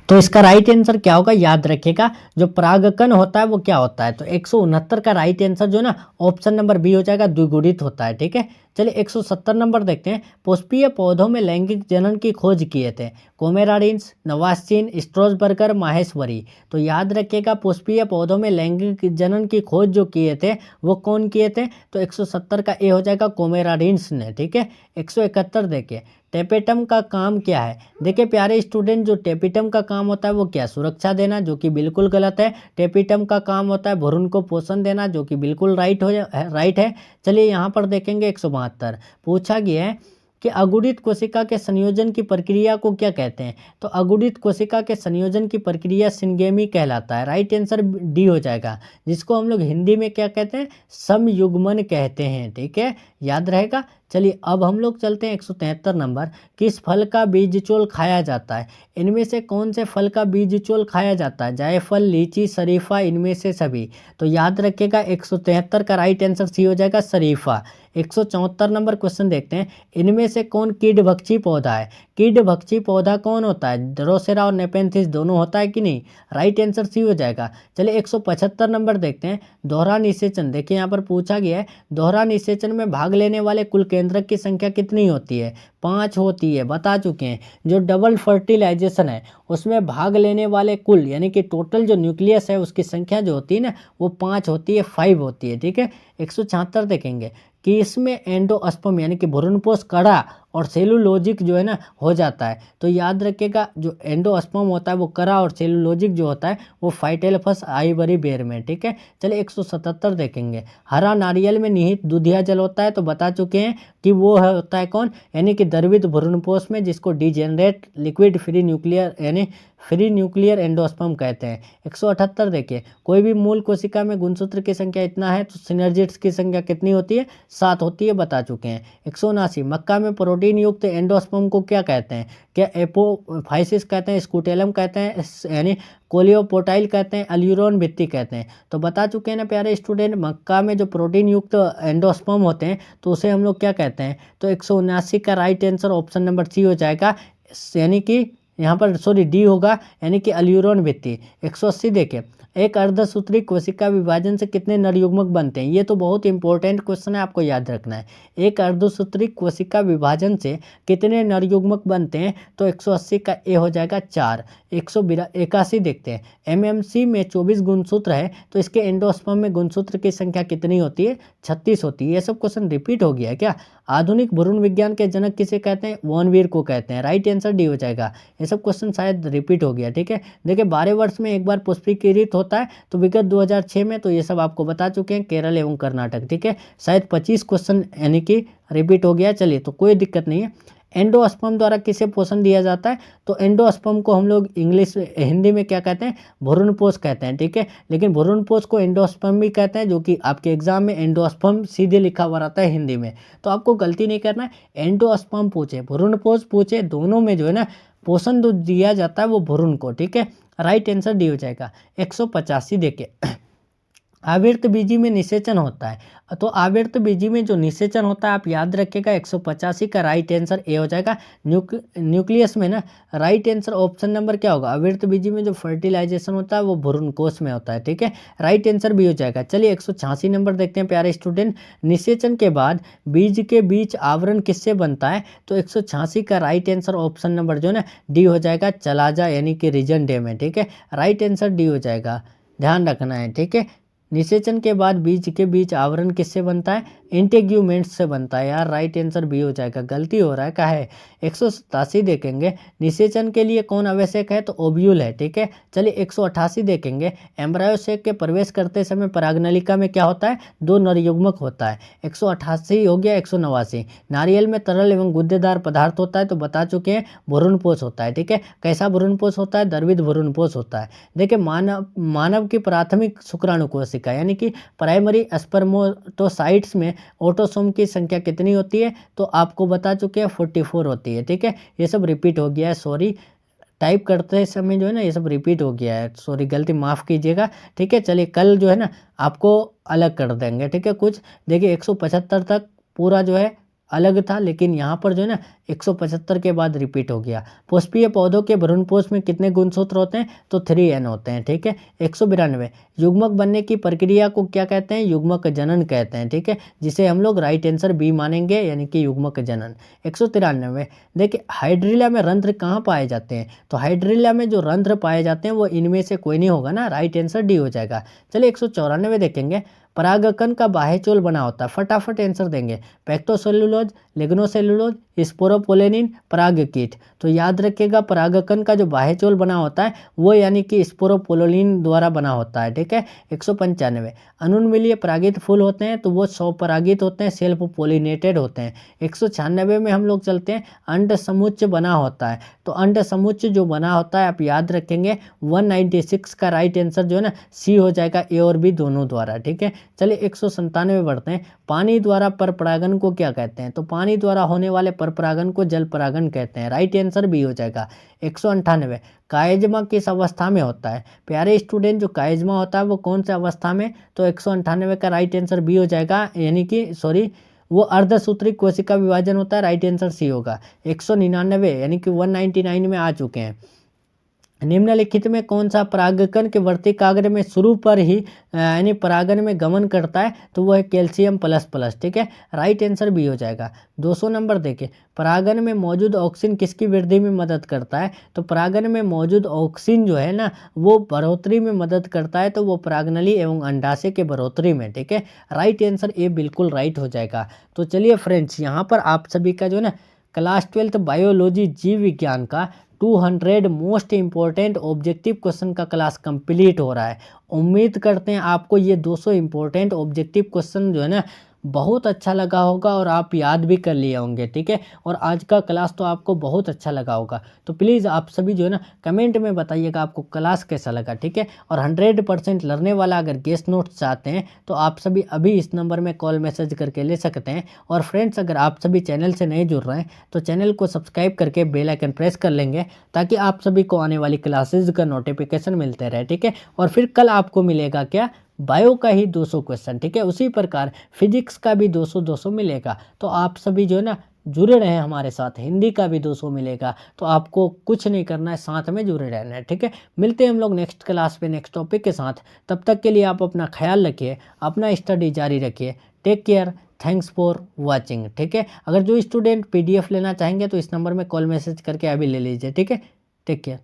तो इसका राइट आंसर क्या होगा, याद रखिएगा जो परागकण होता है वो क्या होता है। तो 169 का राइट आंसर जो ना ऑप्शन नंबर बी हो जाएगा, द्विगुणित होता है, ठीक है। चलिए 170 नंबर देखते हैं, पुष्पीय पौधों में लैंगिक जनन की खोज किए थे कोमेराडिन्स, नवास्चिन, स्ट्रोसबर्गर, माहेश्वरी। तो याद रखिएगा पुष्पीय पौधों में लैंगिक जनन की खोज जो किए थे वो कौन किए थे। तो 170 का ए हो जाएगा, कोमेराडिन्स ने, ठीक है। 171 देखिए, टेपेटम का काम क्या है। देखिए प्यारे स्टूडेंट जो टेपिटम का काम होता है वो क्या, सुरक्षा देना, जो कि बिल्कुल गलत है। टेपिटम का काम होता है भ्रूण को पोषण देना, जो कि बिल्कुल राइट है। चलिए यहाँ पर देखेंगे 172, पूछा गया है कि अगुणित कोशिका के संयोजन की प्रक्रिया को क्या कहते हैं। तो अगुणित कोशिका के संयोजन की प्रक्रिया सिंगेमी कहलाता है। राइट आंसर डी हो जाएगा, जिसको हम लोग हिंदी में क्या कहते हैं, समयुग्मन कहते हैं, ठीक है, याद रहेगा। चलिए अब हम लोग चलते हैं 173 नंबर, किस फल का बीजचोल खाया जाता है। इनमें से कौन से फल का बीजचोल खाया जाता है, जायफल, लीची, शरीफा, इनमें से सभी। तो याद रखिएगा 173 का राइट आंसर सी हो जाएगा, शरीफा। 174 नंबर क्वेश्चन देखते हैं, इनमें से कौन कीटभक्षी पौधा है। कीटभक्षी पौधा कौन होता है, ड्रोसेरा और नेपेंथिस दोनों होता है कि नहीं। राइट आंसर सी हो जाएगा। चलिए 175 नंबर देखते हैं, दोहरा निषेचन। देखिए यहाँ पर पूछा गया है दोहरा निषेचन में भाग लेने वाले कुल केंद्रक की संख्या कितनी होती है? 5 होती है, बता चुके हैं। जो डबल फर्टिलाइजेशन है उसमें भाग लेने वाले कुल यानी कि टोटल जो न्यूक्लियस है उसकी संख्या जो होती है ना वो 5 होती है, 5 होती है, ठीक है। 176 देखेंगे कि इसमें एंडोस्पर्म यानी कि भ्रूणपोष कड़ा और सेलुलोजिक जो है ना हो जाता है। तो याद रखिएगा जो एंडोस्पर्म होता है वो कड़ा और सेलुलोजिक जो होता है वो फाइटेल्फस आइवरी बेर में, ठीक है। चलिए 177 देखेंगे। हरा नारियल में निहित दूधिया जल होता है, तो बता चुके हैं कि वो होता है कौन, यानी कि द्रवित भ्रूणपोष में, जिसको डिजेनरेट लिक्विड फ्री न्यूक्लियर यानी फ्री न्यूक्लियर एंडोस्पर्म कहते हैं। 178 देखिए, कोई भी मूल कोशिका में गुणसूत्र की संख्या इतना है तो सिनर्जिड्स की संख्या कितनी होती है? 7 होती है, बता चुके हैं। 179 मक्का में प्रोटीन युक्त एंडोस्पर्म को क्या कहते हैं? क्या एपोफाइसिस कहते हैं, स्कूटेलम कहते हैं, यानी कोलियोपोटाइल कहते हैं, अल्यूरोन भित्ति कहते हैं। तो बता चुके हैं ना प्यारे स्टूडेंट, मक्का में जो प्रोटीन युक्त एंडोस्पर्म होते हैं तो उसे हम लोग क्या कहते हैं? तो 179 का right answer option number C हो जाएगा, यानी कि यहाँ पर सॉरी डी होगा, यानी कि अल्यूरोन भित्ति। 180 देखिए, एक अर्धसूत्री कोशिका विभाजन से कितने नर युग्मक बनते हैं? ये तो बहुत इंपॉर्टेंट क्वेश्चन है, आपको याद रखना है। एक अर्धसूत्री कोशिका विभाजन से कितने नर युग्मक बनते हैं? तो 180 का ए हो जाएगा 4। 181 देखते हैं, एमएमसी में 24 गुणसूत्र है तो इसके एंडोस्पर्म में गुणसूत्र की संख्या कितनी होती है? 36 होती है। ये सब क्वेश्चन रिपीट हो गया क्या? आधुनिक भ्रूण विज्ञान के जनक किसे कहते हैं? वॉन वीर को कहते हैं। राइट आंसर डी हो जाएगा। ये सब क्वेश्चन शायद रिपीट हो गया, ठीक है। देखिए 12 वर्ष में एक बार पुष्पीकृत होता है, तो विगत 2006 में, तो ये सब आपको बता चुके हैं, केरल एवं कर्नाटक, ठीक है। शायद 25 क्वेश्चन यानी कि रिपीट हो गया। चलिए, तो कोई दिक्कत नहीं है। एंडोस्पर्म द्वारा किसे पोषण दिया जाता है? तो एंडोस्पर्म को हम लोग हिंदी में क्या कहते हैं? भ्रूणपोष कहते हैं, ठीक है। लेकिन भ्रूणपोष को एंडोस्पर्म भी कहते हैं, जो कि आपके एग्जाम में एंडोस्पर्म सीधे लिखा हुआ रहता है हिंदी में, तो आपको गलती नहीं करना है। एंडोस्पर्म पूछे, भ्रूणपोष पूछे, दोनों में जो है ना पोषण जो दिया जाता है वो भ्रूण को, ठीक है। राइट आंसर डी हो जाएगा। 185 देखिए, आवर्त बीजी में निषेचन होता है, तो आवर्त बीजी में जो निषेचन होता है आप याद रखिएगा। 185 का राइट आंसर ए हो जाएगा। न्यूक्लियस में ना राइट आंसर ऑप्शन नंबर क्या होगा? आवर्त बीजी में जो फर्टिलाइजेशन होता है वो भ्रूणकोश में होता है, ठीक है। राइट आंसर बी हो जाएगा। चलिए 186 नंबर देखते हैं प्यारे स्टूडेंट। निषेचन के बाद बीज के बीच आवरण किससे बनता है? तो 186 का राइट आंसर ऑप्शन नंबर जो है ना डी हो जाएगा, चलाजा यानी कि रीजन डे में, ठीक है। राइट आंसर डी हो जाएगा, ध्यान रखना है, ठीक है। निषेचन के बाद बीज के बीच आवरण किससे बनता है? इंटेग्यूमेंट्स से बनता है यार। राइट आंसर बी हो जाएगा, गलती हो रहा है, क्या है? 187 देखेंगे, निषेचन के लिए कौन आवश्यक है? तो ओव्यूल है, ठीक है। चलिए 188 देखेंगे, एम्ब्रायो सेक के प्रवेश करते समय परागनलिका में क्या होता है? 2 नर युग्मक होता है। 188 हो गया। 189, नारियल में तरल एवं गुद्देदार पदार्थ होता है, तो बता चुके हैं भ्रूणपोष होता है, ठीक है। कैसा भ्रूणपोष होता है? द्रवित भ्रूणपोष होता है। देखिए मानव की प्राथमिक शुक्राणु कोशिका यानी कि प्राइमरी स्पर्मेटोसाइट्स में ऑटोसोम की संख्या कितनी होती है? तो आपको बता चुके हैं 44 होती है, ठीक है। ये सब रिपीट हो गया है, सॉरी, टाइप करते समय जो है ना ये सब रिपीट हो गया है, सॉरी, गलती माफ़ कीजिएगा, ठीक है। चलिए कल जो है ना आपको अलग कर देंगे, ठीक है। कुछ देखिए 175 तक पूरा जो है अलग था, लेकिन यहाँ पर जो है ना 175 के बाद रिपीट हो गया। पुष्पीय पौधों के भ्रूणपोष में कितने गुणसूत्र होते हैं? तो 3N होते हैं, ठीक है। 192, युग्मक बनने की प्रक्रिया को क्या कहते हैं? युग्मक जनन कहते हैं, ठीक है, जिसे हम लोग राइट आंसर बी मानेंगे, यानी कि युग्मक जनन। 193, देखिए हाइड्रिला में रंध्र कहाँ पाए जाते हैं? तो हाइड्रिला में जो रंध्र पाए जाते हैं वो इनमें से कोई नहीं होगा ना, राइट आंसर डी हो जाएगा। चलिए 194 देखेंगे, परागकण का बाह्यचोल बना होता है, फटाफट आंसर देंगे। पैक्टोसेलुलोज, लिग्नोसेलुलोज, स्पोरोपोलेनिन, परागकीट। तो याद रखिएगा परागकण का जो बाह्यचोल बना होता है वो यानी कि स्पोरोपोलिन द्वारा बना होता है, ठीक है। 195, अनुन्मीलिय परागित फूल होते हैं तो वो स्वपरागित होते हैं, सेल्फ पोलिनेटेड होते हैं। 196 में हम लोग चलते हैं, अंड समुच्च बना होता है, तो अंड समुच्च जो बना होता है आप याद रखेंगे 196 का राइट आंसर जो है ना सी हो जाएगा, ए और बी दोनों द्वारा, ठीक है। चलिए 197 बढ़ते हैं, पानी द्वारा पर परागन को क्या कहते हैं? तो पानी द्वारा होने वाले पर परागन को जल परागन कहते हैं, राइट आंसर बी हो जाएगा। 198, कायजमा किस अवस्था में होता है? प्यारे स्टूडेंट, जो कायजमा होता है वो कौन सी अवस्था में? तो 198 का राइट आंसर बी हो जाएगा, यानी कि सॉरी वो अर्धसूत्री कोशिका विभाजन होता है, राइट आंसर सी होगा। 199 यानी कि 199 में आ चुके हैं। निम्नलिखित में कौन सा परागकण के वर्तिकाग्र में शुरू पर ही यानी परागण में गमन करता है, तो वह है कैल्शियम प्लस प्लस। ठीक है, राइट आंसर बी हो जाएगा। 200 नंबर देखिए, परागण में मौजूद ऑक्सीन किसकी वृद्धि में मदद करता है, तो परागण में मौजूद ऑक्सीन जो है ना वो बढ़ोतरी में मदद करता है, तो वो परागनली एवं अंडाशय के बढ़ोतरी में। ठीक है, राइट आंसर ए बिल्कुल राइट हो जाएगा। तो चलिए फ्रेंड्स, यहाँ पर आप सभी का जो है ना क्लास 12th बायोलॉजी जीव विज्ञान का 200 मोस्ट इम्पोर्टेंट ऑब्जेक्टिव क्वेश्चन का क्लास कंप्लीट हो रहा है। उम्मीद करते हैं आपको ये 200 इम्पोर्टेंट ऑब्जेक्टिव क्वेश्चन जो है ना बहुत अच्छा लगा होगा और आप याद भी कर लिए होंगे। ठीक है, और आज का क्लास तो आपको बहुत अच्छा लगा होगा। तो प्लीज़ आप सभी जो है ना कमेंट में बताइएगा आपको क्लास कैसा लगा। ठीक है, और 100% लर्ने वाला अगर गेस्ट नोट्स चाहते हैं तो आप सभी अभी इस नंबर में कॉल मैसेज करके ले सकते हैं। और फ्रेंड्स, अगर आप सभी चैनल से नहीं जुड़ रहे हैं तो चैनल को सब्सक्राइब करके बेल आइकन प्रेस कर लेंगे, ताकि आप सभी को आने वाली क्लासेज का नोटिफिकेशन मिलते रहे। ठीक है, और फिर कल आपको मिलेगा क्या, बायो का ही 200 क्वेश्चन। ठीक है, उसी प्रकार फिजिक्स का भी 200 मिलेगा। तो आप सभी जो है ना जुड़े रहें हमारे साथ। हिंदी का भी 200 मिलेगा, तो आपको कुछ नहीं करना है, साथ में जुड़े रहना है। ठीक है, मिलते हैं हम लोग नेक्स्ट क्लास पे नेक्स्ट टॉपिक के साथ। तब तक के लिए आप अपना ख्याल रखिए, अपना स्टडी जारी रखिए। Take care, thanks for watching. ठीक है, अगर जो स्टूडेंट PDF लेना चाहेंगे तो इस नंबर में कॉल मैसेज करके अभी ले लीजिए। ठीक है, टेक केयर।